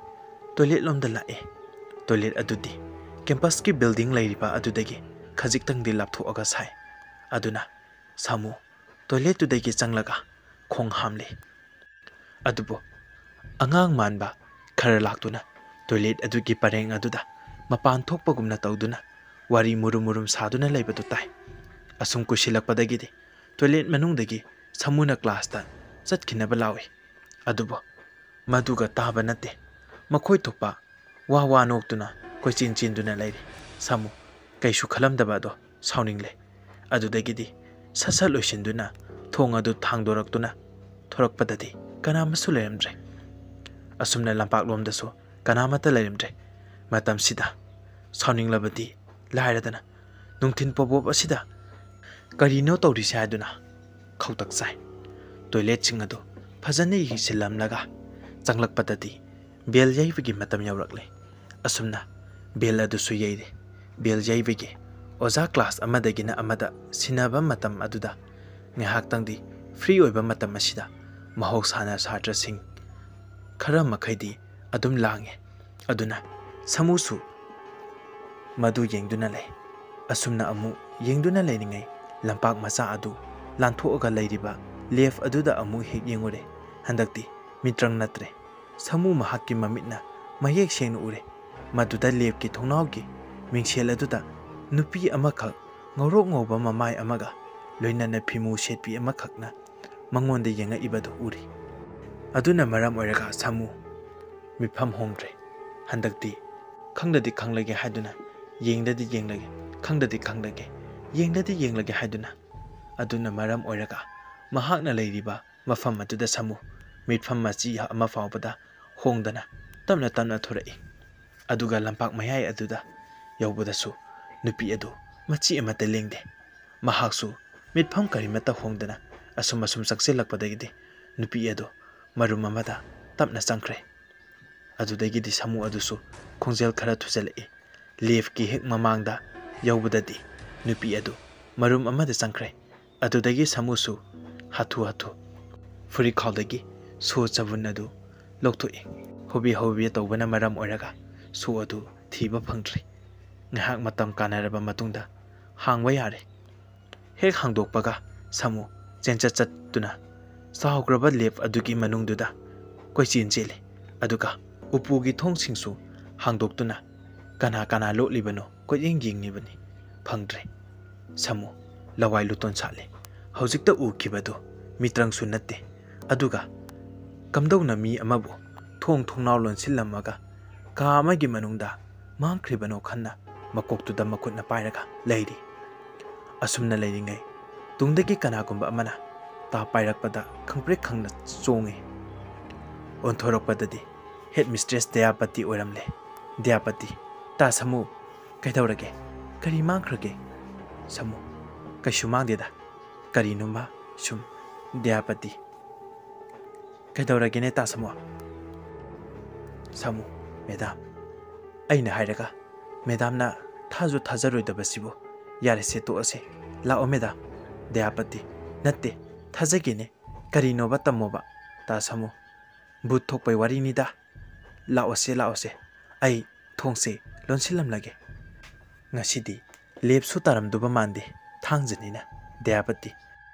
ꯇꯣꯏꯂꯦꯠ ꯂꯣꯝꯗ ꯂꯥꯛꯑꯦ ꯇꯣꯏꯂꯦꯠ ꯑꯗꯨꯗꯤ ꯀꯦꯝꯄꯁꯀꯤ ꯕꯤꯜꯗꯤꯡ ꯂꯩꯔꯤꯕ ꯑꯗꯨꯗꯒꯤ ꯈꯖꯤꯛꯇꯪꯗꯤ ꯂꯥꯞꯊꯣꯛꯑꯒ ꯁꯥꯏ ꯑꯗꯨꯅ ꯁꯃꯨ ꯇꯣꯏꯂꯦꯠꯇꯨꯗꯒꯤ ꯆꯪꯂꯒ ꯈꯣꯡ ꯍꯥꯝꯂꯤ ꯑꯗꯨꯕꯨ ꯑꯉꯥꯡ ꯃꯥꯟꯕ ꯈꯔ ꯂꯥꯛꯇꯨꯅ ꯇꯣꯏꯂꯦꯠ ꯑꯗꯨꯒꯤ ꯄꯔꯦꯡ ꯑꯗꯨꯗ ꯃꯄꯥꯟ ꯊꯣꯛꯄꯒꯨꯝꯅ ꯇꯧꯗꯨꯅ ꯋꯥꯔꯤ ꯃꯨꯔꯨꯝ ꯁꯥꯗꯨꯅ ꯂꯩꯕꯗꯨ ꯇꯥꯏ ꯑꯁꯨꯝ ꯀꯨꯏꯁꯤꯜꯂꯛꯄꯗꯒꯤꯗꯤ ꯇꯣꯏꯂꯦꯠ ꯃꯅꯨꯡꯗꯒꯤ ꯁꯃꯨꯅ ꯀ꯭ꯂꯥꯁꯇ ꯆꯠꯈꯤꯅꯕ ꯂꯥꯎꯏ ꯑꯗꯨꯕꯨ ꯃꯗꯨꯒ ꯇꯥꯕ ꯅꯠꯇꯦ ꯃꯈꯣꯏ ꯊꯣꯛꯄ ꯋꯥ ꯅꯣꯛꯇꯨꯅ ꯀꯣꯏꯆꯦꯟ ꯆꯦꯟꯗꯨꯅ ꯂꯩꯔꯤ ꯁꯃꯨ ꯀꯩꯁꯨ ꯈꯜꯂꯝꯗꯕ ꯑꯗꯣ ꯁꯥꯎꯅꯤꯡꯂꯦ ꯑꯗꯨꯗꯒꯤꯗꯤ ꯁꯠ ꯂꯣꯏꯁꯤꯟꯗꯨꯅ ꯊꯣꯡ ꯑꯗꯨ ꯊꯥꯡꯗꯣꯔꯛꯇꯨꯅ ꯊꯣꯔꯛꯄꯗꯗꯤ ꯀꯅꯥꯃꯁꯨ ꯂꯩꯔꯝꯗ꯭ꯔꯦ ꯑꯁꯨꯝꯅ ꯂꯝꯄꯥꯛꯂꯣꯝꯗꯁꯨ ꯀꯅꯥꯃꯠꯇ ꯂꯩꯔꯝꯗ꯭ꯔꯦ ꯃꯇꯝꯁꯤꯗ ꯁꯥꯎꯅꯤꯡꯂꯕꯗꯤ ꯂꯥꯏꯔꯗꯅ ꯅꯨꯡꯊꯤꯟ ꯄꯣꯕꯣꯞ ꯑꯁꯤꯗ ꯀꯔꯤꯅꯣ ꯇꯧꯔꯤꯁꯦ ꯍꯥꯏꯗꯨꯅ ꯈꯧꯇꯛ ꯆꯥꯏ ꯇꯣꯏꯂꯦꯠꯁꯤꯡ ꯑꯗꯨ ꯐꯖꯅ ꯌꯦꯡꯁꯤꯜꯂꯝꯂꯒ ꯆꯪꯂꯛꯄꯗꯗꯤ ꯕꯦꯜ ꯌꯩꯕꯒꯤ ꯃꯇꯝ ꯌꯧꯔꯛꯂꯦ꯫ ꯑꯁꯨꯝꯅ ꯕꯦꯜ ꯑꯗꯨꯁꯨ ꯌꯩꯔꯦ꯫ ꯕꯦꯜ ꯌꯩꯕꯒꯤ ꯑꯣꯖꯥ ꯀ꯭ꯂꯥꯁ ꯑꯃꯗꯒꯤꯅ ꯑꯃꯗ ꯁꯤꯟꯅꯕ ꯃꯇꯝ ꯑꯗꯨꯗ ꯉꯥꯏꯍꯥꯛꯇꯪꯗꯤ ꯐ꯭ꯔꯤ ꯑꯣꯏꯕ ꯃꯇꯝ ꯑꯁꯤꯗ ꯃꯍꯧꯁꯥꯅ ꯁꯥꯇ꯭ꯔꯁꯤꯡ ꯈꯔ ꯃꯈꯩꯗꯤ ꯑꯗꯨꯝ ꯂꯥꯡꯉꯦ꯫ ꯑꯗꯨꯅ ꯁꯥꯃꯨꯁꯨ ꯃꯗꯨ ꯌꯦꯡꯗꯨꯅ ꯂꯩ꯫ ꯑꯁꯨꯝꯅ ꯑꯃꯨꯛ ꯌꯦꯡꯗꯨꯅ ꯂꯩꯔꯤꯉꯩ ꯂꯝꯄꯥꯛ ꯃꯆꯥ ꯑꯗꯨ ꯂꯥꯟꯊꯣꯛꯑꯒ ꯂꯩꯔꯤꯕ ꯂꯦꯐ ꯑꯗꯨꯗ ꯑꯃꯨꯛ ꯍꯦꯛ ꯌꯦꯡꯉꯨꯔꯦ꯫ ꯍꯟꯗꯛꯇꯤ ꯃꯤꯇ꯭ꯔꯪ ꯅꯠꯇ꯭ꯔꯦ꯫ ꯁꯥꯃꯨ ꯃꯍꯥꯛꯀꯤ ꯃꯃꯤꯠꯅ ꯃꯌꯦꯛ ꯁꯦꯡꯅ ꯎꯔꯦ꯫ ꯃꯗꯨꯗ ꯂꯦꯐꯀꯤ ꯊꯣꯡꯅꯥꯎꯒꯤ ꯃꯤꯡꯁꯦꯜ ꯑꯗꯨꯗ ꯅꯨꯄꯤ ꯑꯃꯈꯛ ꯉꯧꯔꯣꯛ ꯉꯧꯕ ꯃꯃꯥꯏ ꯑꯃꯒ ꯂꯣꯏꯅꯅ ꯐꯤꯃꯨ ꯁꯦꯠꯄꯤ ꯑꯃꯈꯛꯅ ꯃꯉꯣꯟꯗ ꯌꯦꯡꯉꯛꯏꯕꯗꯨ ꯎꯔꯤ꯫ ꯑꯗꯨꯅ ꯃꯔꯝ ꯑꯣꯏꯔꯒ ꯁꯥꯃꯨ ꯃꯤꯐꯝ ꯍꯣꯡꯗ꯭ꯔꯦ꯫ ꯍꯟꯗꯛꯇꯤ ꯈꯪꯗꯗꯤ ꯈꯪꯂꯒꯦ ꯍꯥꯏꯗꯨꯅ ꯌꯦꯡꯗꯗꯤ ꯌꯦꯡꯂꯒꯦ, ꯈꯪꯗꯗꯤ ꯈꯪꯂꯒꯦ, ꯌꯦꯡꯗꯗꯤ ꯌꯦꯡꯂꯒꯦ ꯍꯥꯏꯗꯨꯅ ꯑꯗꯨꯅ ꯃꯔꯝ ꯑꯣꯏꯔꯒ ꯃꯍꯥꯛꯅ ꯂꯩꯔꯤꯕ ꯃꯐꯝ ꯑꯗꯨꯗ ꯁꯥꯃꯨ ꯃꯤꯠꯐꯝ ꯃꯆꯤ ꯑꯃ ꯐꯥꯎꯕꯗ ꯍꯣꯡꯗꯅ ꯇꯞꯅ ꯇꯞꯅ ꯊꯣꯔꯛꯏ꯫ ꯑꯗꯨꯒ ꯂꯝꯄꯥꯛ ꯃꯌꯥꯏ ꯑꯗꯨꯗ ꯌꯧꯕꯗꯁꯨ ꯅꯨꯄꯤ ꯑꯗꯨ ꯃꯆꯤ ꯑꯃꯠꯇ ꯂꯦꯡꯗꯦ꯫ ꯃꯍꯥꯛꯁꯨ ꯃꯤꯠꯐꯝ ꯀꯔꯤꯃꯠꯇ ꯍꯣꯡꯗꯅ ꯑꯁꯨꯝ ꯆꯪꯁꯤꯜꯂꯛꯄꯗꯒꯤꯗꯤ ꯅꯨꯄꯤ ꯑꯗꯨ ꯃꯔꯨꯝ ꯑꯃꯗ ꯇꯞꯅ ꯆꯪꯈ꯭ꯔꯦ꯫ ꯑꯗꯨꯗꯒꯤꯗꯤ ꯁꯥꯃꯨ ꯑꯗꯨꯁꯨ ꯈꯣꯡꯖꯦꯜ ꯈꯔ ꯊꯨꯖꯜꯂꯛꯏ꯫ ꯂꯦꯐꯀꯤ ꯍꯦꯛ ꯃꯃꯥꯡꯗ ꯌꯧꯕꯗꯗꯤ ꯅꯨꯄꯤ ꯑꯗꯨ ꯃꯔꯨꯝ ꯑꯃꯗ ꯆꯪꯈ꯭ꯔꯦ꯫ ꯑꯗꯨꯗꯒꯤ ꯁꯥꯃꯨꯁꯨ ꯍꯥꯊꯨ ꯍꯥꯊꯨ ꯐꯨꯔꯤꯠꯈꯥꯎꯗꯒꯤ ꯁꯨ ꯆꯕꯨꯟ ꯑꯗꯨ ꯂꯧꯊꯣꯛꯏ꯫ ꯍꯣꯕꯦ ꯍꯣꯕꯦ ꯇꯧꯕꯅ ꯃꯔꯝ ꯑꯣꯏꯔꯒ ꯁꯨ ꯑꯗꯨ ꯊꯤꯕ ꯐꯪꯗ꯭ꯔꯤ꯫ ꯉꯥꯏꯍꯥꯛ ꯃꯇꯝ ꯀꯥꯟꯅꯔꯕ ꯃꯇꯨꯡꯗ ꯍꯥꯡꯕ ꯌꯥꯔꯦ꯫ ꯍꯦꯛ ꯍꯥꯡꯗꯣꯛꯄꯒ ꯁꯥꯃꯨ ꯆꯦꯟꯆꯠ ꯆꯠꯇꯨꯅ ꯆꯥꯎꯈ꯭ꯔꯕ ꯂꯦꯐ ꯑꯗꯨꯒꯤ ꯃꯅꯨꯡꯗꯨꯗ ꯀꯣꯏꯆꯦꯟ ꯆꯦꯜꯂꯤ꯫ ꯑꯗꯨꯒ ꯎꯄꯨꯒꯤ ꯊꯣꯡꯁꯤꯡꯁꯨ ꯍꯥꯡꯗꯣꯛꯇꯨꯅ ꯀꯅꯥ ꯀꯅꯥ ꯂꯣꯠꯂꯤꯕꯅꯣ ꯀꯣꯏꯌꯦꯡ ꯌꯦꯡꯂꯤꯕꯅꯤ꯫ ꯐꯪꯗ꯭ꯔꯦ꯫ ꯁꯥꯃꯨ ꯂꯋꯥꯏ ꯂꯨꯇꯣꯟ ꯁꯥꯠꯂꯦ꯫ ꯍꯧꯖꯤꯛꯇ ꯎꯈꯤꯕꯗꯨ ꯃꯤꯇ꯭ꯔꯪꯁꯨ ꯅꯠꯇꯦ꯫ ꯑꯗꯨꯒ ꯀꯝꯗꯧꯅ ꯃꯤ ꯑꯃꯕꯨ ꯊꯣꯡ ꯊꯣꯡꯅꯥꯎ ꯂꯣꯟꯁꯤꯜꯂꯝꯃꯒ ꯀꯥ ꯑꯃꯒꯤ ꯃꯅꯨꯡꯗ ꯃꯥꯡꯈ꯭ꯔꯤꯕꯅꯣ ꯈꯟꯅ ꯃꯀꯣꯛꯇꯨꯗ ꯃꯈꯨꯠꯅ ꯄꯥꯏꯔꯒ ꯂꯩꯔꯤ꯫ ꯑꯁꯨꯝꯅ ꯂꯩꯔꯤꯉꯩ ꯇꯨꯡꯗꯒꯤ ꯀꯅꯥꯒꯨꯝꯕ ꯑꯃꯅ ꯇꯥ ꯄꯥꯏꯔꯛꯄꯗ ꯈꯪꯄ꯭ꯔꯦꯛ ꯈꯪꯅ ꯆꯣꯡꯉꯤ꯫ ꯑꯣꯟꯊꯣꯔꯛꯄꯗꯗꯤ ꯍꯦꯗ ꯃꯤꯁꯇ꯭ꯔꯦꯁ ꯗꯌꯥꯄꯇꯤ ꯑꯣꯏꯔꯝꯂꯦ꯫ ꯗꯌꯥꯄꯇꯤ, ꯇꯥ ꯁꯥꯃꯨ, ꯀꯩꯗꯧꯔꯒꯦ? ꯀꯔꯤ ꯃꯥꯡꯈ꯭ꯔꯒꯦ? ꯁꯥꯃꯨ, ꯀꯩꯁꯨ ꯃꯥꯡꯗꯦꯗ꯫ ꯀꯔꯤꯅꯣꯝꯃ ꯁꯨꯝ꯫ ꯗꯌꯥꯄꯇꯤ, ꯀꯩꯗꯧꯔꯒꯦꯅꯦ ꯇꯥ ꯁꯥꯃꯨ? ꯁꯥꯃꯨ, ꯃꯦꯗꯥꯝ, ꯑꯩꯅ ꯍꯥꯏꯔꯒ ꯃꯦꯗꯥꯝꯅ ꯊꯥꯁꯨ ꯊꯥꯖꯔꯣꯏꯗꯕꯁꯤꯕꯨ꯫ ꯌꯥꯔꯦꯁꯦ, ꯇꯣꯛꯑꯁꯦ꯫ ꯂꯥꯛꯑꯣ ꯃꯦꯗꯥꯝ꯫ ꯗꯌꯥꯄꯇꯤ, ꯅꯠꯇꯦ, ꯊꯥꯖꯒꯦꯅꯦ꯫ ꯀꯔꯤꯅꯣꯕ ꯇꯝꯃꯣꯕ? ꯇꯥ ꯁꯥꯃꯨ, ꯚꯨꯠ ꯊꯣꯛꯄꯩ ꯋꯥꯔꯤꯅꯤꯗ꯫ ꯂꯥꯛꯑꯣꯁꯦ ꯂꯥꯛꯑꯣꯁꯦ, ꯑꯩ ꯊꯣꯡꯁꯦ ꯂꯣꯟꯁꯤꯜꯂꯝꯂꯒꯦ꯫ ꯉꯁꯤꯗꯤ ꯂꯦꯞꯁꯨ ꯇꯥꯔꯝꯗꯨꯕ ꯃꯥꯟꯗꯦ, ꯊꯥꯡꯖꯅꯤꯅ꯫ ꯗꯌꯥꯄꯇꯤ,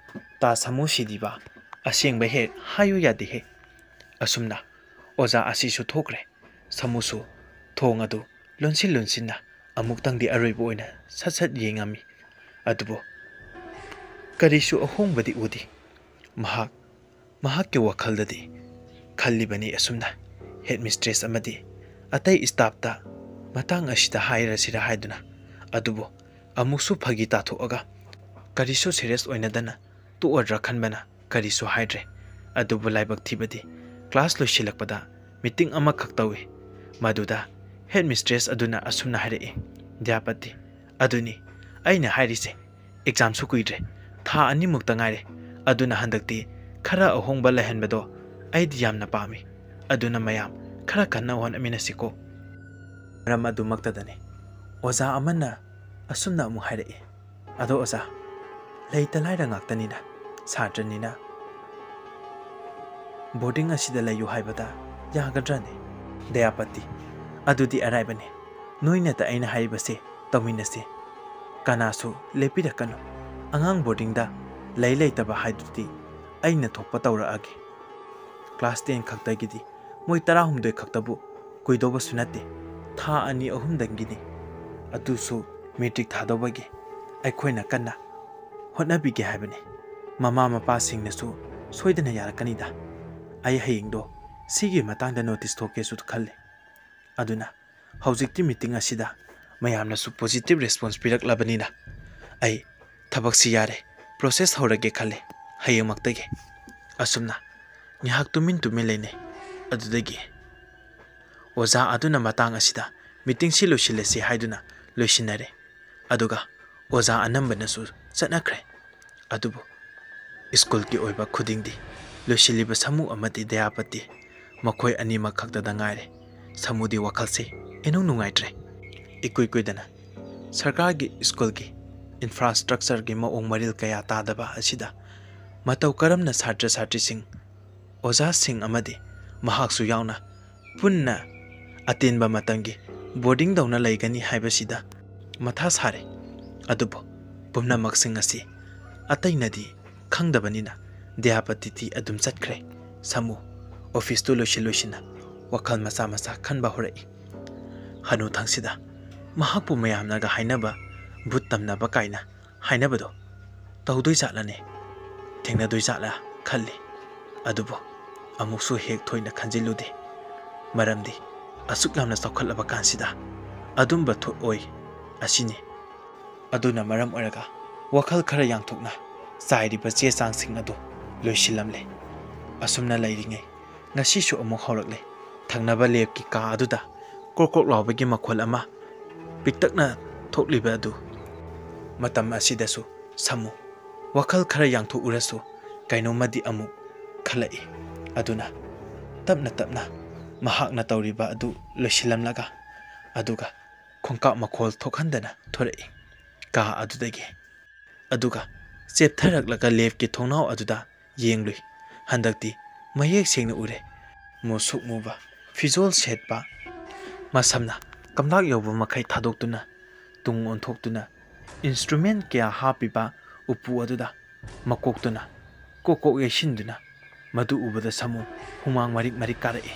ꯇꯥ ꯁꯥꯃꯨꯁꯤꯗꯤꯕ ꯑꯁꯦꯡꯕ ꯍꯦꯛ ꯍꯥꯏꯌꯨ ꯌꯥꯗꯦꯍꯦ꯫ ꯑꯁꯨꯝꯅ ꯑꯣꯖꯥ ꯑꯁꯤꯁꯨ ꯊꯣꯛꯈ꯭ꯔꯦ꯫ ꯁꯥꯃꯨꯁꯨ ꯊꯣꯡ ꯑꯗꯨ ꯂꯣꯟꯁꯤꯟꯅ ꯑꯃꯨꯛꯇꯪꯗꯤ ꯑꯔꯣꯏꯕ ꯑꯣꯏꯅ ꯁꯠ ꯁꯠ ꯌꯦꯡꯉꯝꯃꯤ꯫ ꯑꯗꯨꯕꯨ ꯀꯔꯤꯁꯨ ꯑꯍꯣꯡꯕꯗꯤ ꯎꯗꯦ꯫ ꯃꯍꯥꯛꯀꯤ ꯋꯥꯈꯜꯗꯗꯤ ꯈꯜꯂꯤꯕꯅꯤ ꯑꯁꯨꯝꯅ, ꯍꯦꯗ ꯃꯤꯁꯇ꯭ꯔꯦꯁ ꯑꯃꯗꯤ ꯑꯇꯩ ꯁ꯭ꯇꯥꯐꯇ ꯃꯇꯥꯡ ꯑꯁꯤꯗ ꯍꯥꯏꯔꯁꯤꯔꯥ ꯍꯥꯏꯗꯨꯅ꯫ ꯑꯗꯨꯕꯨ ꯑꯃꯨꯛꯁꯨ ꯐꯥꯒꯤ ꯇꯥꯊꯣꯛꯑꯒ ꯀꯔꯤꯁꯨ ꯁꯦꯔꯤꯌꯁ ꯑꯣꯏꯅꯗꯅ ꯇꯣꯛꯑꯗ꯭ꯔꯥ ꯈꯟꯕꯅ ꯀꯔꯤꯁꯨ ꯍꯥꯏꯗ꯭ꯔꯦ꯫ ꯑꯗꯨꯕꯨ ꯂꯥꯏꯕꯛ ꯊꯤꯕꯗꯤ ꯀ꯭ꯂꯥꯁ ꯂꯣꯏꯁꯤꯜꯂꯛꯄꯗ ꯃꯤꯇꯤꯡ ꯑꯃꯈꯛ ꯇꯧꯏ꯫ ꯃꯗꯨꯗ ꯍꯦꯗ ꯃꯤꯁꯇ꯭ꯔꯦꯁ ꯑꯗꯨꯅ ꯑꯁꯨꯝꯅ ꯍꯥꯏꯔꯛꯏ, ꯗꯌꯥꯄꯇꯤ, ꯑꯗꯨꯅꯤ ꯑꯩꯅ ꯍꯥꯏꯔꯤꯁꯦ, ꯑꯦꯛꯖꯥꯝꯁꯨ ꯀꯨꯏꯗ꯭ꯔꯦ, ꯊꯥ 2ꯃꯨꯛꯇ ꯉꯥꯏꯔꯦ꯫ ꯑꯗꯨꯅ ꯍꯟꯗꯛꯇꯤ ꯈꯔ ꯑꯍꯣꯡꯕ ꯂꯩꯍꯟꯕꯗꯣ ꯑꯩꯗꯤ ꯌꯥꯝꯅ ꯄꯥꯝꯃꯤ꯫ ꯑꯗꯨꯅ ꯃꯌꯥꯝ ꯈꯔ ꯀꯟꯅ ꯍꯣꯠꯅꯃꯤꯟꯅꯁꯤꯀꯣ꯫ ꯃꯔꯝ ꯑꯗꯨꯃꯛꯇꯗꯅꯤ ꯑꯣꯖꯥ ꯑꯃꯅ ꯑꯁꯨꯝꯅ ꯑꯃꯨꯛ ꯍꯥꯏꯔꯛꯏ, ꯑꯗꯣ ꯑꯣꯖꯥ, ꯂꯩꯇ ꯂꯥꯏꯔ ꯉꯥꯛꯇꯅꯤꯅ, ꯁꯥꯇ꯭ꯔꯅꯤꯅ ꯕꯣꯔꯗꯤꯡ ꯑꯁꯤꯗ ꯂꯩꯌꯨ ꯍꯥꯏꯕꯗ ꯌꯥꯒꯗ꯭ꯔꯅꯦ? ꯗꯌꯥꯄꯇꯤ, ꯑꯗꯨꯗꯤ ꯑꯔꯥꯏꯕꯅꯤ꯫ ꯅꯣꯏꯅꯇ ꯑꯩꯅ ꯍꯥꯏꯔꯤꯕꯁꯦ ꯇꯧꯃꯤꯟꯅꯁꯤ꯫ ꯀꯅꯥꯁꯨ ꯂꯦꯞꯄꯤꯔꯛꯀꯅꯨ꯫ ꯑꯉꯥꯡ ꯕꯣꯔꯗꯤꯡꯗ ꯂꯩꯇꯕ ꯍꯥꯏꯗꯨꯗꯤ ꯑꯩꯅ ꯊꯣꯛꯄ ꯇꯧꯔꯛꯑꯒꯦ꯫ ꯀ꯭ꯂꯥꯁ 10 ꯈꯛꯇꯒꯤꯗꯤ ꯃꯣꯏ 19 ꯈꯛꯇꯕꯨ ꯀꯨꯏꯗꯧꯕꯁꯨ ꯅꯠꯇꯦ, ꯊꯥ 2-3ꯗꯪꯒꯤꯅꯤ꯫ ꯑꯗꯨꯁꯨ ꯃꯦꯇ꯭ꯔꯤꯛ ꯊꯥꯗꯧꯕꯒꯤ ꯑꯩꯈꯣꯏꯅ ꯀꯟꯅ ꯍꯣꯠꯅꯕꯤꯒꯦ ꯍꯥꯏꯕꯅꯤ꯫ ꯃꯃꯥ ꯃꯄꯥꯁꯤꯡꯅꯁꯨ ꯁꯣꯏꯗꯅ ꯌꯥꯔꯛꯀꯅꯤꯗ꯫ ꯑꯩ ꯍꯌꯦꯡꯗꯣ ꯁꯤꯒꯤ ꯃꯇꯥꯡꯗ ꯅꯣꯇꯤꯁ ꯊꯣꯛꯀꯦꯁꯨ ꯈꯜꯂꯤ꯫ ꯑꯗꯨꯅ ꯍꯧꯖꯤꯛꯇꯤ ꯃꯤꯇꯤꯡ ꯑꯁꯤꯗ ꯃꯌꯥꯝꯅꯁꯨ ꯄꯣꯖꯤꯇꯤꯚ ꯔꯦꯁꯄꯣꯟꯁ ꯄꯤꯔꯛꯂꯕꯅꯤꯅ ꯑꯩ ꯊꯕꯛꯁꯤ ꯌꯥꯔꯦ, ꯄ꯭ꯔꯣꯁꯦꯁ ꯍꯧꯔꯒꯦ ꯈꯜꯂꯦ ꯍꯌꯦꯡꯃꯛꯇꯒꯤ꯫ ꯑꯁꯨꯝꯅ ꯉꯥꯏꯍꯥꯛ ꯇꯨꯃꯤꯟ ꯂꯩꯅꯩ꯫ ꯑꯗꯨꯗꯒꯤ ꯑꯣꯖꯥ ꯑꯗꯨꯅ ꯃꯇꯥꯡ ꯑꯁꯤꯗ ꯃꯤꯇꯤꯡꯁꯤ ꯂꯣꯏꯁꯤꯜꯂꯁꯤ ꯍꯥꯏꯗꯨꯅ ꯂꯣꯏꯁꯤꯟꯅꯔꯦ꯫ ꯑꯗꯨꯒ ꯑꯣꯖꯥ ꯑꯅꯝꯕꯅꯁꯨ ꯆꯠꯅꯈ꯭ꯔꯦ꯫ ꯑꯗꯨꯕꯨ ꯁ꯭ꯀꯨꯜꯒꯤ ꯑꯣꯏꯕ ꯈꯨꯗꯤꯡꯗꯤ ꯂꯣꯏꯁꯤꯜꯂꯤꯕ ꯁꯥꯃꯨ ꯑꯃꯗꯤ ꯗꯌꯥꯄꯇꯤ, ꯃꯈꯣꯏ ꯑꯅꯤꯃꯛ ꯈꯛꯇꯗ ꯉꯥꯏꯔꯦ꯫ Samudi wakalse enung nungaitre. Ikui kuidana sarkar gi school gi infrastructure gi maong maril kaya tadaba asida matau karamna satra satri sing oza sing amadi mahaksu yauna punna atinba matangi boarding dauna laigani haibasida matha sare adubo pumna maksing asi atainadi khangdabanina deapatiti adum chatkre samu office to loshina wakal masa masa khanba horai hanu thangsida mahakpu mayamna ga hainaba buttamna ba kaina hainabado tawdoi chalane thengna doi chala khalli adubo amuksu hek thoina khanjilude maramdi asuk yamna sokhalaba kansida adumba tho oi asini aduna maram oraga wakal khara yangthokna sairiba che changsing adu loisilamle asumna lairingai ngasi su amuk hawrakle thangnaba lepki ka aduda korkok lawbagi makhol ama piktakna thokliba adu matam asidasu samu wakal khara yangtho urasu kainomadi amuk khalai aduna tapna mahakna tawriba adu loisilamlaga aduga khongka makhol thokhandana thorai ka adudagi aduga cheptharaklaga lefki thongnau aduda yenglui handakti mayek sengna ure musuk muba fizol setpa masamna kamlak yobu makai thadoktuna tung onthokuna instrument kya hapiba upu aduda makoktuna kokok yesinduna madu ubada samu humang marik karae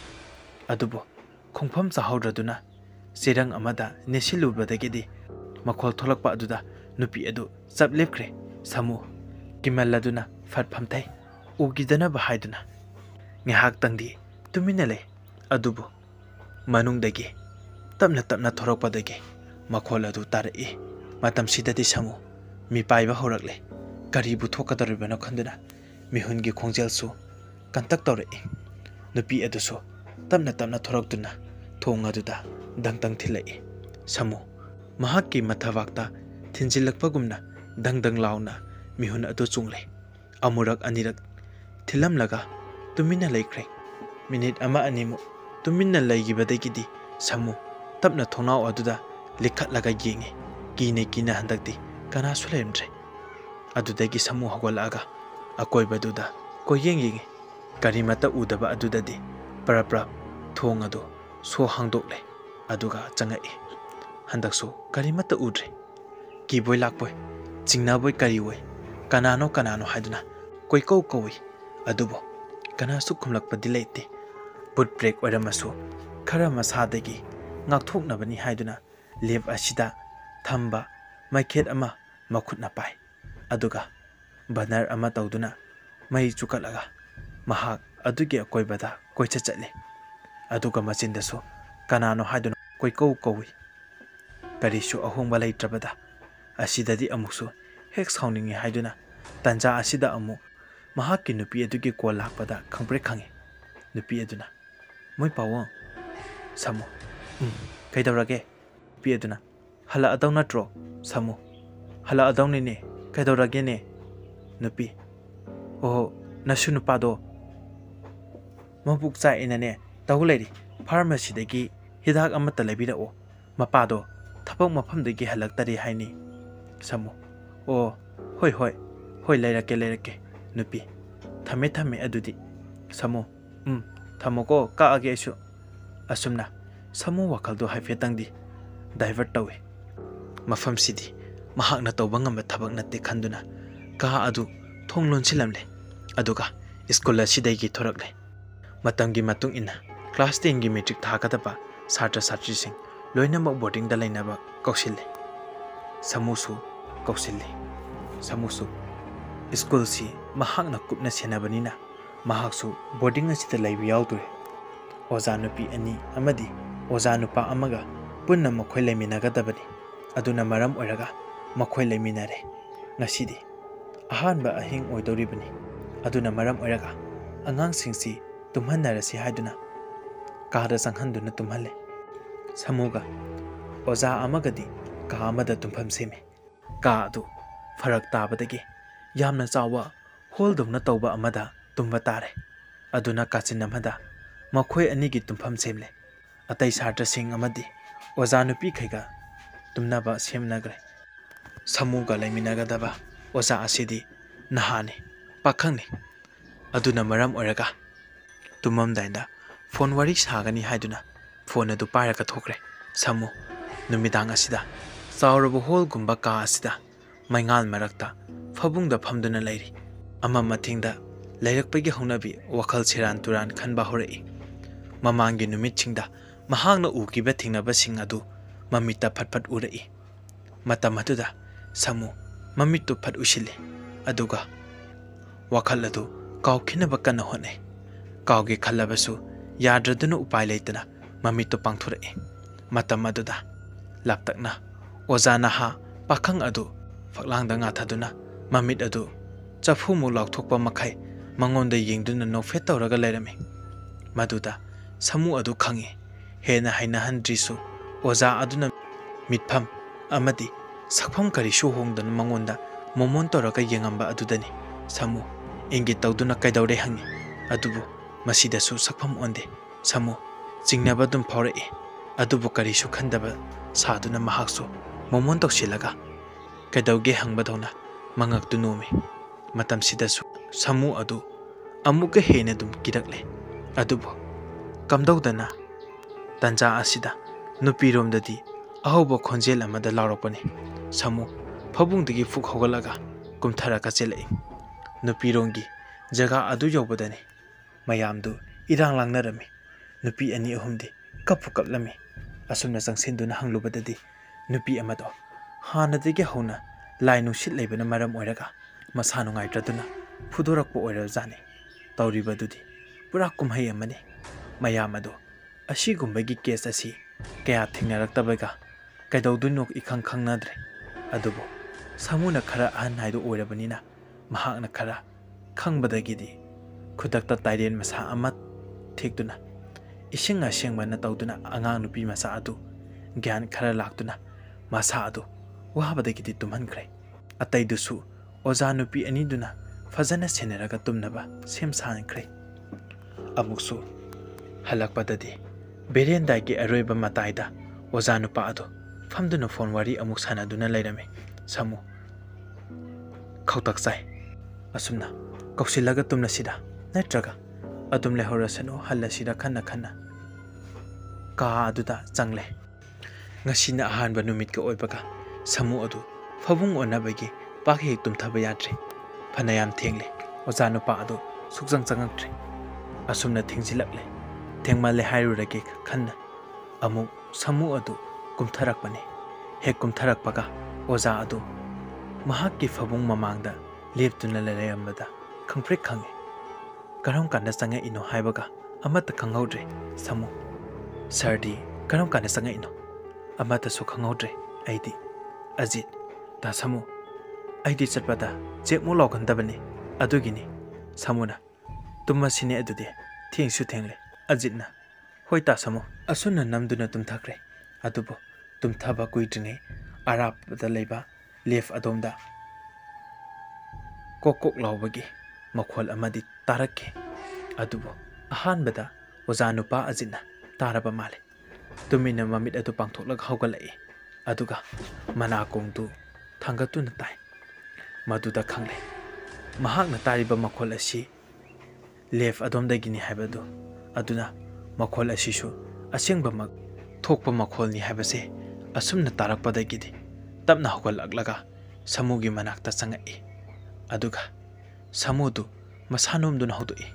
adubo khongpham chahawraduna serang amada nesilubadagidi makhol tholakpa aduda nupi adu chaplepkhre samu kimalladuna fatphamthai ugidana bahaiduna ngihak tangdi tuminale adubo manungdagi tapna thorakpadagi makhol adu tarai matam sidati samu mi paiba horakle karibu thokadoribana khanduna mihungi khongjelsu kantak torai nupi aduso tapna thoraktuna thong aduda dangtang thilai samu mahakki mathawakta thinjilakpagumna dangdang launa mihun adu chungle amurak anirak thilamlaga tumina laikre minute ama animu tumina laigibadagidi samu tapna thongnau aduda likhatlaga yengi kina handakti kana sulemtre adudagi samu hogolaga akoibaduda koyengi karimata udaba adudadi parapra thong adu so hangdokle aduga changai handakso karimata udre kiboi lakpoi chingnaboi kariwoi kanano haiduna koikoi adubo kana sukhumlakpadi leite put break oramasu khara masadagi ngakthoknabani haiduna lev asida thamba maikhet ama makhutna pai aduga banar ama tawduna mai chukalaga mahak adugi akoibada koicha chatle aduga machindasu kanano haiduna koikoi karisu ahongba leitrabada asidadi amuksu hek sauningi haiduna tanja asida amu mahakki nupi adugi kol lakpada khangpre khangi nupi aduna moi pawo samu kaidawrage nupi aduna hala adaw natro samu hala adaw ne kaidawrage ne nupi oh nasu nupado mabuk cha inane tawleri pharmacy dagi hidak amata labirao mapado thapok mafamdagi halaktari haini samu oh hoi lairake nupi thame adudi samu thamoko ka age su asumna samu wakaldo haifetangdi divert tawe mafam sidi mahakna tawbangam thabak natte khanduna ka adu thonglon silamle aduga school asidagi thorakle matamgi matung ina class 10 gi metric thakadaba satra satri sing loinamok boarding da lainaba kausille samusu school si mahakna kupna senabanina mahaksu boarding asida laibi yaudure oza nupi ani amadi oza nupa amaga punna makhoi laiminagadabani aduna maram oraga makhoi laiminare ngasidi ahanba ahing oidoribani aduna maram oraga angang singsi tumhanarasi haiduna kada sanghanduna tumhalle samuga oza amagadi ka amada tumpham seme ka adu farak tabadagi yamna chawa holdumna tawba amada tumba tare aduna kachin amada makhoi anigi tumpham semle ꯑꯇꯩ ꯁꯥꯇ꯭ꯔꯁꯤꯡ ꯑꯃꯗꯤ ꯑꯣꯖꯥ ꯅꯨꯄꯤꯈꯩꯒ ꯇꯨꯝꯅꯕ ꯁꯦꯝꯅꯈ꯭ꯔꯦ꯫ ꯁꯥꯃꯨꯒ ꯂꯩꯃꯤꯟꯅꯒꯗꯕ ꯑꯣꯖꯥ ꯑꯁꯤꯗꯤ ꯅꯍꯥꯅꯤ, ꯄꯥꯈꯪꯅꯤ꯫ ꯑꯗꯨꯅ ꯃꯔꯝ ꯑꯣꯏꯔꯒ ꯇꯨꯝꯃꯝꯗꯥꯏꯗ ꯐꯣꯟ ꯋꯥꯔꯤ ꯁꯥꯒꯅꯤ ꯍꯥꯏꯗꯨꯅ ꯐꯣꯟ ꯑꯗꯨ ꯄꯥꯏꯔꯒ ꯊꯣꯛꯈ꯭ꯔꯦ꯫ ꯁꯥꯃꯨ ꯅꯨꯃꯤꯗꯥꯡ ꯑꯁꯤꯗ ꯆꯥꯎꯔꯕ ꯍꯣꯜꯒꯨꯝꯕ ꯀꯥ ꯑꯁꯤꯗ ꯃꯩꯉꯥꯜ ꯃꯔꯛꯇ ꯐꯃꯨꯡꯗ ꯐꯝꯗꯨꯅ ꯂꯩꯔꯤ꯫ ꯑꯊꯦꯡꯗ ꯂꯩꯔꯛꯄꯒꯤ ꯍꯧꯅꯕꯤ ꯋꯥꯈꯜ ꯁꯦꯔꯥꯟ ꯇꯨꯔꯥꯟ ꯈꯟꯕ ꯍꯧꯔꯛꯏ꯫ ꯃꯃꯥꯡꯒꯤ ꯅꯨꯃꯤꯠꯁꯤꯡꯗ ꯃꯍꯥꯛꯅ ꯎꯈꯤꯕ ꯊꯦꯡꯅꯕꯁꯤꯡ ꯑꯗꯨ ꯃꯃꯤꯠꯇ ꯐꯠ ꯎꯔꯛꯏ꯫ ꯃꯇꯝ ꯑꯗꯨꯗ ꯁꯥꯃꯨ ꯃꯃꯤꯠꯇꯨ ꯐꯠ ꯎꯏꯁꯤꯜꯂꯤ, ꯑꯗꯨꯒ ꯋꯥꯈꯜ ꯑꯗꯨ ꯀꯥꯎꯈꯤꯅꯕ ꯀꯟꯅ ꯍꯣꯠꯅꯩ꯫ ꯀꯥꯎꯒꯦ ꯈꯜꯂꯕꯁꯨ ꯌꯥꯗ꯭ꯔꯗꯨꯅ ꯎꯄꯥꯏ ꯂꯩꯇꯅ ꯃꯃꯤꯠꯇꯨ ꯄꯥꯡꯊꯣꯔꯛꯏ꯫ ꯃꯇꯝ ꯑꯗꯨꯗ ꯂꯥꯞꯇꯛꯅ ꯑꯣꯖꯥ ꯅꯍꯥ ꯄꯥꯈꯪ ꯑꯗꯨ ꯐꯛꯂꯥꯡꯗ ꯉꯥꯊꯗꯨꯅ ꯃꯃꯤꯠ ꯑꯗꯨ ꯆꯐꯨꯃꯨꯛ ꯂꯥꯎꯊꯣꯛꯄ ꯃꯈꯩ ꯃꯉꯣꯟꯗ ꯌꯦꯡꯗꯨꯅ ꯅꯣꯛꯐꯦꯠ ꯇꯧꯔꯒ ꯂꯩꯔꯝꯃꯤ꯫ ꯃꯗꯨꯗ ꯁꯥꯃꯨ ꯑꯗꯨ ꯈꯪꯏ, ꯍꯦꯟꯅ ꯍꯩꯅꯍꯟꯗ꯭ꯔꯤꯁꯨ ꯑꯣꯖꯥ ꯑꯗꯨꯅ ꯃꯤꯠꯐꯝ ꯑꯃꯗꯤ ꯁꯛꯐꯝ ꯀꯔꯤꯁꯨ ꯍꯣꯡꯗꯅ ꯃꯉꯣꯟꯗ ꯃꯣꯃꯣꯟ ꯇꯧꯔꯒ ꯌꯦꯡꯉꯝꯕ ꯑꯗꯨꯗꯅꯤ꯫ ꯁꯥꯃꯨ ꯏꯪꯒꯤꯠ ꯇꯧꯗꯨꯅ ꯀꯩꯗꯧꯔꯦ ꯍꯪꯏ, ꯑꯗꯨꯕꯨ ꯃꯁꯤꯗꯁꯨ ꯁꯛꯐꯝ ꯑꯣꯟꯗꯦ꯫ ꯁꯥꯃꯨ ꯆꯤꯡꯅꯕ ꯑꯗꯨꯝ ꯐꯥꯎꯔꯛꯏ, ꯑꯗꯨꯕꯨ ꯀꯔꯤꯁꯨ ꯈꯟꯗꯕ ꯁꯥꯗꯨꯅ ꯃꯍꯥꯛꯁꯨ ꯃꯣꯃꯣꯟ ꯇꯧꯁꯤꯜꯂꯒ ꯀꯩꯗꯧꯒꯦ ꯍꯪꯕꯗꯧꯅ ꯃꯉꯛꯇꯨ ꯅꯣꯝꯃꯤ꯫ ꯃꯇꯝꯁꯤꯗꯁꯨ ꯁꯥꯃꯨ ꯑꯗꯨ ꯑꯃꯨꯛꯀ ꯍꯦꯟꯅ ꯑꯗꯨꯝ ꯀꯤꯔꯛꯂꯦ꯫ ꯑꯗꯨꯕꯨ ꯀꯝꯗꯧꯗꯅ ꯇꯟꯖꯥ ꯑꯁꯤꯗ ꯅꯨꯄꯤꯔꯣꯝꯗꯗꯤ ꯑꯍꯧꯕ ꯈꯣꯟꯖꯦꯜ ꯑꯃꯗ ꯂꯥꯎꯔꯛꯄꯅꯤ꯫ ꯁꯥꯃꯨ ꯐꯃꯨꯡꯗꯒꯤ ꯐꯨꯛ ꯍꯧꯒꯠꯂꯒ ꯀꯨꯝꯊꯔꯒ ꯆꯦꯜꯂꯛꯏ꯫ ꯅꯨꯄꯤꯔꯣꯝꯒꯤ ꯖꯒꯥ ꯑꯗꯨ ꯌꯧꯕꯗꯅꯤ ꯃꯌꯥꯝꯗꯨ ꯏꯔꯥꯡ ꯂꯥꯡꯅꯔꯝꯃꯤ꯫ ꯅꯨꯄꯤ ꯑꯅꯤ ꯑꯍꯨꯝꯗꯤ ꯀꯞꯄꯨ ꯀꯞꯂꯝꯃꯤ꯫ ꯑꯁꯨꯝꯅ ꯆꯪꯁꯤꯟꯗꯨꯅ ꯍꯪꯂꯨꯕꯗꯗꯤ ꯅꯨꯄꯤ ꯑꯃꯗꯣ ꯍꯥꯟꯅꯗꯒꯤ ꯍꯧꯅ ꯂꯥꯏ ꯅꯨꯡꯁꯤꯠ ꯂꯩꯕꯅ ꯃꯔꯝ ꯑꯣꯏꯔꯒ ꯃꯁꯥ ꯅꯨꯡꯉꯥꯏꯇ꯭ꯔꯗꯨꯅ ꯐꯨꯗꯣꯔꯛꯄ ꯑꯣꯏꯔꯕꯖꯥꯠꯅꯤ꯫ ꯇꯧꯔꯤꯕꯗꯨꯗꯤ ꯄꯨꯔꯥ ꯀꯨꯝꯍꯩ ꯑꯃꯅꯤ꯫ ꯃꯌꯥꯝ ꯑꯗꯣ ꯑꯁꯤꯒꯨꯝꯕꯒꯤ ꯀꯦꯁ ꯑꯁꯤ ꯀꯌꯥ ꯊꯦꯡꯅꯔꯛꯇꯕꯒ ꯀꯩꯗꯧꯗꯣꯏꯅꯣ ꯏꯈꯪ ꯈꯪꯅꯗ꯭ꯔꯦ꯫ ꯑꯗꯨꯕꯨ ꯁꯥꯃꯨꯅ ꯈꯔ ꯑꯍꯟ ꯍꯥꯏꯗꯨ ꯑꯣꯏꯔꯕꯅꯤꯅ ꯃꯍꯥꯛꯅ ꯈꯔ ꯈꯪꯕꯗꯒꯤꯗꯤ ꯈꯨꯗꯛꯇ ꯇꯥꯏꯔꯦꯟ ꯃꯁꯥ ꯑꯃ ꯊꯦꯛꯇꯨꯅ ꯏꯁꯤꯡ ꯑꯁꯦꯡꯕꯅ ꯇꯧꯗꯨꯅ ꯑꯉꯥꯡ ꯅꯨꯄꯤ ꯃꯆꯥ ꯑꯗꯨ ꯒ꯭ꯌꯥꯟ ꯈꯔ ꯂꯥꯛꯇꯨꯅ ꯃꯁꯥ ꯑꯗꯨ ꯋꯥꯕꯗꯒꯤꯗꯤ ꯇꯨꯝꯍꯟꯈ꯭ꯔꯦ꯫ ꯑꯇꯩꯗꯨꯁꯨ ꯑꯣꯖꯥ ꯅꯨꯄꯤ ꯑꯅꯤꯗꯨꯅ ꯐꯖꯅ ꯁꯦꯟꯅꯔꯒ ꯇꯨꯝꯅꯕ ꯁꯦꯝ ꯁꯥꯟꯈ꯭ꯔꯦ꯫ ꯑꯃꯨꯛꯁꯨ ꯍꯜꯂꯛꯄꯗꯗꯤ ꯕꯦꯔꯦꯟꯗꯥꯒꯤ ꯑꯔꯣꯏꯕ ꯃꯇꯥꯏꯗ ꯑꯣꯖꯥ ꯅꯨꯄꯥ ꯑꯗꯨ ꯐꯝꯗꯨꯅ ꯐꯣꯟ ꯋꯥꯔꯤ ꯑꯃꯨꯛ ꯁꯥꯟꯅꯗꯨꯅ ꯂꯩꯔꯝꯃꯤ꯫ ꯁꯥꯃꯨ ꯈꯧꯇꯛ ꯆꯥꯏ꯫ ꯑꯁꯨꯝꯅ ꯀꯧꯁꯤꯜꯂꯒ ꯇꯨꯝꯂꯁꯤꯔ ꯅꯠꯇ꯭ꯔꯒ ꯑꯗꯨꯝ ꯂꯩꯍꯧꯔꯁꯅꯨ ꯍꯜꯂꯁꯤꯔ ꯈꯟꯅ ꯀꯥ ꯑꯗꯨꯗ ꯆꯪꯂꯦ꯫ ꯉꯁꯤꯅ ꯑꯍꯥꯟꯕ ꯅꯨꯃꯤꯠꯀ ꯑꯣꯏꯕꯒ ꯁꯥꯃꯨ ꯑꯗꯨ ꯐꯃꯨꯡ ꯑꯣꯟꯅꯕꯒꯤ ꯄꯥꯛ ꯍꯦꯛ ꯇꯨꯝꯊꯕ ꯌꯥꯗ꯭ꯔꯦ꯫ ꯐꯅꯌꯥꯝ ꯊꯦꯡꯂꯦ, ꯑꯣꯖꯥ ꯅꯨꯄꯥ ꯑꯗꯨ ꯁꯨꯛꯆꯪ ꯆꯪꯉꯛꯇ꯭ꯔꯦ꯫ ꯑꯁꯨꯝꯅ ꯊꯦꯡꯖꯤꯜꯂꯛꯂꯦ꯫ ꯊꯦꯡꯃꯜꯂꯦ ꯍꯥꯏꯔꯨꯔꯒꯦ ꯈꯟꯅ ꯑꯃꯨꯛ ꯁꯥꯃꯨ ꯑꯗꯨ ꯀꯨꯝꯊꯔꯛꯄꯅꯤ꯫ ꯍꯦꯛ ꯀꯨꯝꯊꯔꯛꯄꯒ ꯑꯣꯖꯥ ꯑꯗꯨ ꯃꯍꯥꯛꯀꯤ ꯐꯃꯨꯡ ꯃꯃꯥꯡꯗ ꯂꯦꯞꯇꯨꯅ ꯂꯩꯔꯝꯕꯗ ꯈꯪꯄ꯭ꯔꯦꯛ ꯈꯪꯉꯦ꯫ ꯀꯔꯝ ꯀꯥꯟꯗ ꯆꯪꯉꯛꯏꯅꯣ ꯍꯥꯏꯕꯒ ꯑꯃꯠꯇ ꯈꯪꯍꯧꯗ꯭ꯔꯦ ꯁꯥꯃꯨ꯫ ꯁꯥꯔꯗꯤ ꯀꯔꯝ ꯀꯥꯟꯗ ꯆꯪꯉꯛꯏꯅꯣ? ꯑꯃꯠꯇꯁꯨ ꯈꯪꯍꯧꯗ꯭ꯔꯦ ꯑꯩꯗꯤ꯫ ꯑꯖꯤꯠ: ꯗꯥ ꯁꯥꯃꯨ, ꯑꯩꯗꯤ ꯆꯠꯄꯗ ꯆꯦꯛꯃꯨꯛ ꯂꯥꯎꯒꯟꯗꯕꯅꯤ, ꯑꯗꯨꯒꯤꯅꯤ꯫ ꯁꯥꯃꯨꯅ: ꯇꯨꯝꯃꯁꯤꯅꯦ ꯑꯗꯨꯗꯤ, ꯊꯦꯡꯁꯨ ꯊꯦꯡꯂꯦ꯫ ꯑꯖꯤꯠꯅ: ꯍꯣꯏ ꯇꯥ ꯁꯥꯃꯨ꯫ ꯑꯁꯨꯝꯅ ꯅꯝꯗꯨꯅ ꯇꯨꯝꯊꯈ꯭ꯔꯦ꯫ ꯑꯗꯨꯕꯨ ꯇꯨꯝꯊꯕ ꯀꯨꯏꯗ꯭ꯔꯤꯉꯩ ꯑꯔꯥꯞꯄꯗ ꯂꯩꯕ ꯂꯦꯐ ꯑꯗꯣꯝꯗ ꯀꯣꯛ ꯀꯣꯛ ꯂꯥꯎꯕꯒꯤ ꯃꯈꯣꯜ ꯑꯃꯗꯤ ꯇꯥꯔꯛꯈꯤ꯫ ꯑꯗꯨꯕꯨ ꯑꯍꯥꯟꯕꯗ ꯑꯣꯖꯥ ꯅꯨꯄꯥ ꯑꯖꯤꯠꯅ ꯇꯥꯔꯕ ꯃꯥꯜꯂꯦ꯫ ꯇꯨꯃꯤꯟꯅ ꯃꯃꯤꯠ ꯑꯗꯨ ꯄꯥꯡꯊꯣꯛꯂꯒ ꯍꯧꯒꯠꯂꯛꯏ, ꯑꯗꯨꯒ ꯃꯅꯥꯀꯣꯡꯗꯨ ꯊꯥꯡꯒꯠꯇꯨꯅ ꯇꯥꯏ꯫ ꯃꯗꯨꯗ ꯈꯪꯂꯦ ꯃꯍꯥꯛꯅ ꯇꯥꯔꯤꯕ ꯃꯈꯣꯜ ꯑꯁꯤ ꯂꯦꯐ ꯑꯗꯣꯝꯗꯒꯤꯅꯤ ꯍꯥꯏꯕꯗꯨ꯫ ꯑꯗꯨꯅ ꯃꯈꯣꯜ ꯑꯁꯤꯁꯨ ꯑꯁꯦꯡꯕꯃꯛ ꯊꯣꯛꯄ ꯃꯈꯣꯜꯅꯤ ꯍꯥꯏꯕꯁꯦ ꯑꯁꯨꯝꯅ ꯇꯥꯔꯛꯄꯗꯒꯤꯗꯤ ꯇꯞꯅ ꯍꯧꯒꯠꯂꯛꯂꯒ ꯁꯥꯃꯨꯒꯤ ꯃꯅꯥꯛꯇ ꯆꯪꯉꯛꯏ, ꯑꯗꯨꯒ ꯁꯥꯃꯨꯗꯨ ꯃꯁꯥ ꯅꯣꯝꯗꯨꯅ ꯍꯧꯗꯣꯛꯏ꯫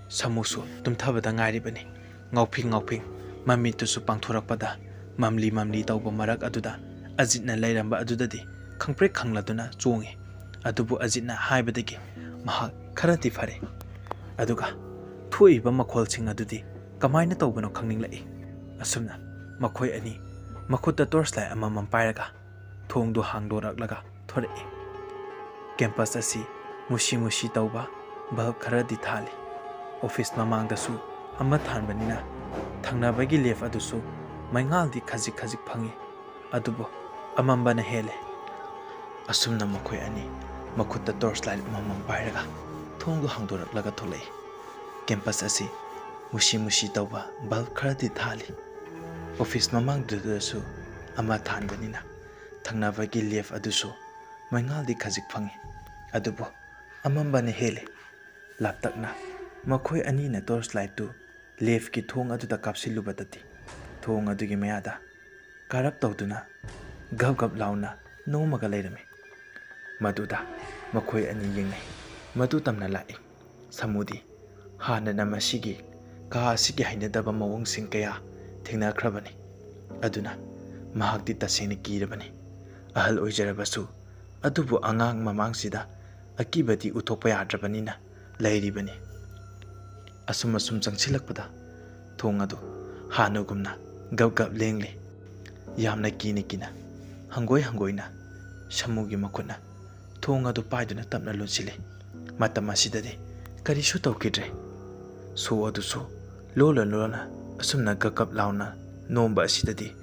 ꯁꯥꯃꯨꯁꯨ ꯇꯨꯝꯊꯕꯗ ꯉꯥꯏꯔꯤꯕꯅꯤ꯫ ꯉꯥꯎꯐꯤꯡ ꯉꯥꯎꯐꯤꯡ ꯃꯃꯤꯠꯇꯨꯁꯨ ꯄꯥꯡꯊꯣꯔꯛꯄꯗ ꯃꯝꯂꯤ ꯃꯝꯂꯤ ꯇꯧꯕ ꯃꯔꯛ ꯑꯗꯨꯗ ꯑꯖꯤꯠꯅ ꯂꯩꯔꯝꯕ ꯑꯗꯨꯗꯗꯤ ꯈꯪꯄ꯭ꯔꯦꯛ ꯈꯪꯂꯗꯨꯅ ꯆꯣꯡꯏ꯫ ꯑꯗꯨꯕꯨ ꯑꯖꯤꯠꯅ ꯍꯥꯏꯕꯗꯒꯤ ꯃꯍꯥꯛ ꯈꯔꯗꯤ ꯐꯔꯦ, ꯑꯗꯨꯒ ꯊꯣꯛꯏꯕ ꯃꯈꯣꯜꯁꯤꯡ ꯑꯗꯨꯗꯤ ꯀꯃꯥꯏꯅ ꯇꯧꯕꯅꯣ ꯈꯪꯅꯤꯡꯂꯛꯏ꯫ ꯑꯁꯨꯝꯅ ꯃꯈꯣꯏ ꯑꯅꯤ ꯃꯈꯨꯠꯇ ꯇꯣꯔꯆ ꯂꯥꯏꯠ ꯑꯃꯃꯝ ꯄꯥꯏꯔꯒ ꯊꯣꯡꯗꯨ ꯍꯥꯡꯗꯣꯔꯛꯂꯒ ꯊꯣꯔꯛꯏ꯫ ꯀꯦꯝꯄꯁ ꯑꯁꯤ ꯃꯨꯁꯤ ꯃꯨꯁꯤ ꯇꯧꯕ ꯕꯜꯕ ꯈꯔꯗꯤ ꯊꯥꯜꯂꯤ꯫ ꯑꯣꯐꯤꯁ ꯃꯃꯥꯡꯗꯁꯨ ꯑꯃ ꯊꯥꯟꯕꯅꯤꯅ ꯊꯪꯅꯕꯒꯤ ꯂꯦꯐ ꯑꯗꯨꯁꯨ ꯃꯩꯉꯥꯜꯗꯤ ꯈꯖꯤꯛ ꯈꯖꯤꯛ ꯐꯪꯏ, ꯑꯗꯨꯕꯨ ꯑꯃꯝꯕꯅ ꯍꯦꯜꯂꯦ꯫ ꯑꯁꯨꯝꯅ ꯃꯈꯣꯏ ꯑꯅꯤ ꯃꯈꯨꯠꯇ ꯇꯣꯔꯆ ꯂꯥꯏꯠ ꯑꯃꯃꯝ ꯄꯥꯏꯔꯒ ꯊꯣꯡꯗꯨ ꯍꯥꯡꯗꯣꯔꯛꯂꯒ ꯊꯣꯛꯂꯛꯏ꯫ ꯀꯦꯝꯄꯁ ꯑꯁꯤ musi musi tauba bulb kharadi thali office mamang dudasu ama thanbanina thangnabagi left adusu maingaldi khajik phangi adubo amambane hele laptakna makhoi ani na torch light tu left ki thong aduda kapsilubadati thong adugi mayada karap tawduna gab gab launa nomaga leirame maduda makhoi ani yengai madu tamna lai samudi hana namasigi ka asigi hainadaba mawong sing kaya thengna khrabani aduna mahakti taseni kirabani ahal oijarabasu adubu angang mamangsida akibati uthokpa yadrabanina lairibani asum asum changsilakpada thong adu hanugumna gab gab lengli yamna kina hangoi hangoina samugi makuna thong adu paiduna tapna lunsile matam asidade karisu tawkidre so adusu lolana asumna gagap launa nomba asidade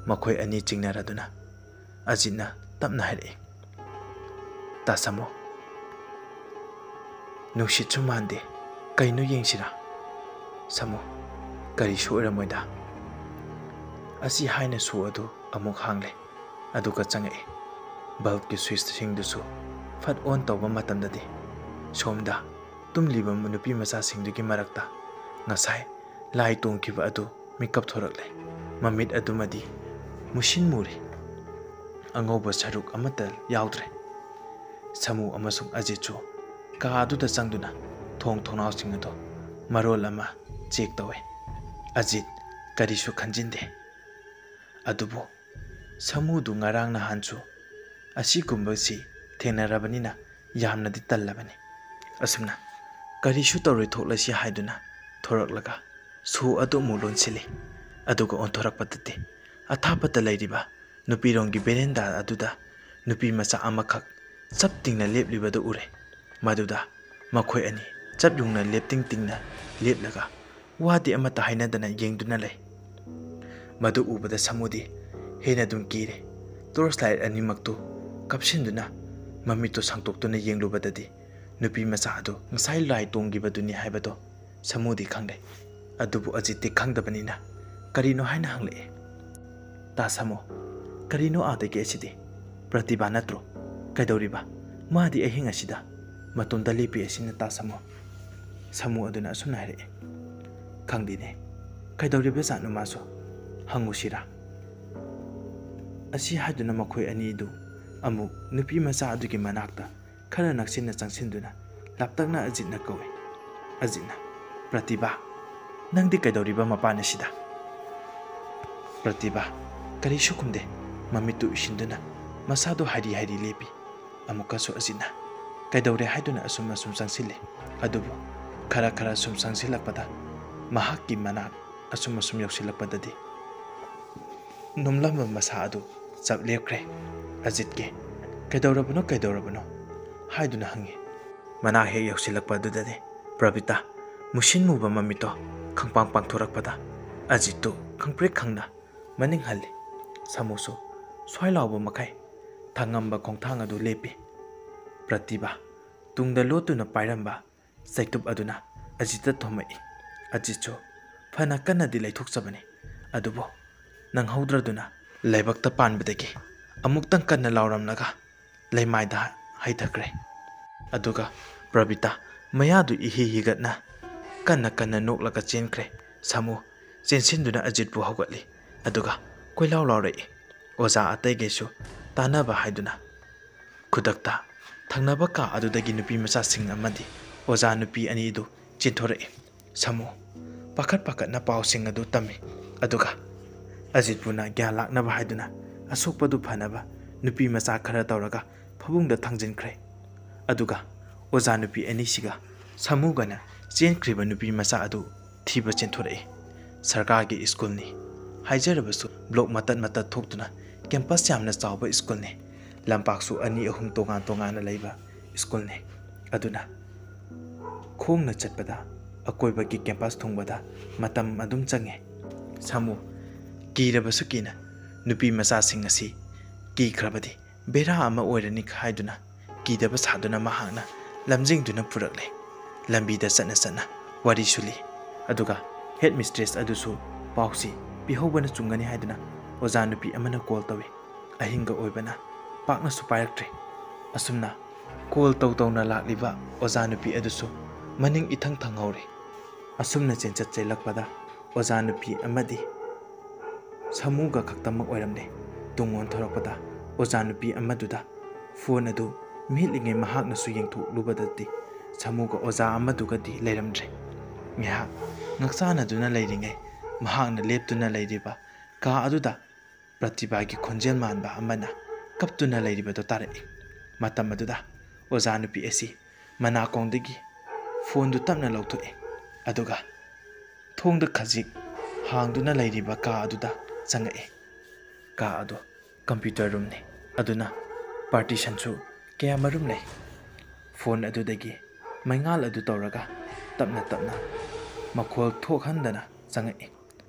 makhoi ani chingnaraduna ajina tapna hare tasamo nushitsu mande kaino yengsira samo karisu oramoida asi haina su adu amuk hangle aduka changai bulb ki switch singdusu fat on tawba matamdadi somda tumliba nupi macha singdugi marakta ngasai lai tongkiba adu mikap thorakle mamit adumadi mushin muri angoba saruk amata yaudre samu amasung ajichu ka aduda changduna thongnau singado marol ama check tawe ajit karisu khanjinde adubo samudu ngarang na hanchu asi kumbasi thenarabanina yamnadi tallabani asumna karisu tawri thoklasi haiduna thoraklaga su adu mulon sili aduga onthorak patati athapata lairiba nupi rongi berenda aduda nupi macha amakhak chaptingna leplibadu ure maduda makhoi ani chapyungna leptingtingna leplaga wadi amata hainadana yengduna lei madu ubada samudi hena dum kire torchlight ani maktu kapsinduna mamito sangtoktuna yenglubadadi nupi macha adu ngasai lai tonggibaduni haibado samudi khangle adubu ajiti khangdabanina karino haina hangle ta samo karino adege asidi pratibha natro kaidoriba madi ahinga asida matonda lipi asina ta samo samu aduna asuna hare khangdine kaidoriba sanu maso hangusira asi haduna makhoi ani du amu nupi macha adugi manakta khara naksina changsinduna laptakna ajitna kowe ajitna pratibha nangdi kaidoriba mapana sida pratibha kari shukumde mamitu ishinduna masado hari lepi amukasu ajitna kaidore haiduna asum changsile adubu khara sum changsilakpada mahakki manak asum yaksilakpadadi numlamba masa adu chap lepkre ajitke kaidorabano haiduna hangi mana he yaksilakpadudade prabita mushin muba mamito khangpang pangthorakpada ajitu khangprek khangna maning halle samusu soilawba makai thangamba khongthang adu lepi pratibha tungda lotuna pairamba saitup aduna ajita thomai ajicho phana kanadi laithokchabani adubo nang haudraduna laibakta panbadagi amuktang kanna lauramnaga laimaida haithakre aduga prabita mayadu higatna kanna noklaga chenkre samu chensinduna ajitbu haugatli aduga koilaw lawrai oza ataigesu tanaba haiduna khudakta thangnaba ka adudagi nupi macha sing amadi oza nupi ani du chinthore samu pakat na paw sing adu tami aduga ajitbuna gya laknaba haiduna asokpadu phanaba nupi macha khara tawraga phabungda thangjinkre aduga oza nupi ani siga samugana chenkriba nupi macha adu thiba chenthore sarkar gi school ni haijarabasu block matat thoktuna campus yamna chawba school ni lampaksu ani ahum tongan laiba school ni aduna khongna chatpada akoiba gi campus thongbada matam adum change samu kirabasu kina nupi macha sing asi ki khrabadi bera ama oirani khaiduna kidaba saduna mahana lamjing duna purakle lambi da sana wari suli ꯑꯗꯨꯒ head mistress ꯑꯗꯨꯁꯨ ꯄꯥꯎꯁꯤ ꯄꯤꯍꯧꯕꯅ ꯆꯨꯝꯒꯅꯤ ꯍꯥꯏꯗꯨꯅ ꯑꯣꯖꯥ ꯅꯨꯄꯤ ꯑꯃꯅ call ꯇꯧꯏ꯫ ꯑꯍꯤꯡꯒ ꯑꯣꯏꯕꯅ ꯄꯥꯛꯅꯁꯨ ꯄꯥꯏꯔꯛꯇ꯭ꯔꯦ꯫ ꯑꯁꯨꯝꯅ ꯀꯣꯜ ꯇꯧꯅ ꯂꯥꯛꯂꯤꯕ ꯑꯣꯖꯥ ꯅꯨꯄꯤ ꯑꯗꯨꯁꯨ ꯃꯅꯤꯡ ꯏꯊꯪ ꯊꯪꯍꯧꯔꯦ꯫ ꯑꯁꯨꯝꯅ ꯆꯦꯟꯆꯠ ꯆꯦꯜꯂꯛꯄꯗ ꯑꯣꯖꯥ ꯅꯨꯄꯤ ꯑꯃꯗꯤ ꯁꯥꯃꯨꯒ ꯈꯛꯇꯃꯛ ꯑꯣꯏꯔꯝꯂꯦ꯫ ꯇꯨꯡ ꯑꯣꯟꯊꯣꯔꯛꯄꯗ ꯑꯣꯖꯥ ꯅꯨꯄꯤ ꯑꯃꯗꯨꯗ ꯐꯣꯟ ꯑꯗꯨ ꯃꯦꯠꯂꯤꯉꯩ ꯃꯍꯥꯛꯅꯁꯨ ꯌꯦꯡꯊꯣꯛꯂꯨꯕꯗꯗꯤ ꯁꯥꯃꯨꯒ ꯑꯣꯖꯥ ꯑꯃꯗꯨꯒꯗꯤ ꯂꯩꯔꯝꯗ꯭ꯔꯦ꯫ ꯉꯥꯏꯍꯥꯛ ꯉꯛꯆꯥꯅꯗꯨꯅ ꯂꯩꯔꯤꯉꯩ ꯃꯍꯥꯛꯅ ꯂꯦꯞꯇꯨꯅ ꯂꯩꯔꯤꯕ ꯀꯥ ꯑꯗꯨꯗ ꯄ꯭ꯔꯇꯤꯚꯥꯒꯤ ꯈꯣꯟꯖꯦꯜ ꯃꯥꯟꯕ ꯑꯃꯅ ꯀꯞꯇꯨꯅ ꯂꯩꯔꯤꯕꯗꯨ ꯇꯥꯔꯛꯏ꯫ ꯃꯇꯝ ꯑꯗꯨꯗ ꯑꯣꯖꯥ ꯅꯨꯄꯤ ꯑꯁꯤ ꯃꯅꯥꯀꯣꯡꯗꯒꯤ ꯐꯣꯟꯗꯨ ꯇꯞꯅ ꯂꯧꯊꯣꯛꯏ ꯑꯗꯨꯒ ꯊꯣꯡꯗ ꯈꯖꯤꯛ ꯍꯥꯡꯗꯨꯅ ꯂꯩꯔꯤꯕ ꯀꯥ ꯑꯗꯨꯗ ꯆꯪꯉꯛꯏ꯫ ꯀꯥ ꯑꯗꯨ ꯀꯝꯄ꯭ꯌꯨꯇꯔ ꯔꯨꯝꯅꯤ ꯑꯗꯨꯅ ꯄꯥꯔꯇꯤꯁꯟꯁꯨ ꯀꯌꯥꯃꯔꯨꯝ ꯂꯩ꯫ ꯐꯣꯟ ꯑꯗꯨꯗꯒꯤ ꯃꯩꯉꯥꯜ ꯑꯗꯨ ꯇꯧꯔꯒ ꯇꯞꯅ ꯇꯞꯅ ꯃꯈꯣꯜ ꯊꯣꯛꯍꯟꯗꯅ ꯆꯪꯉꯛꯏ꯫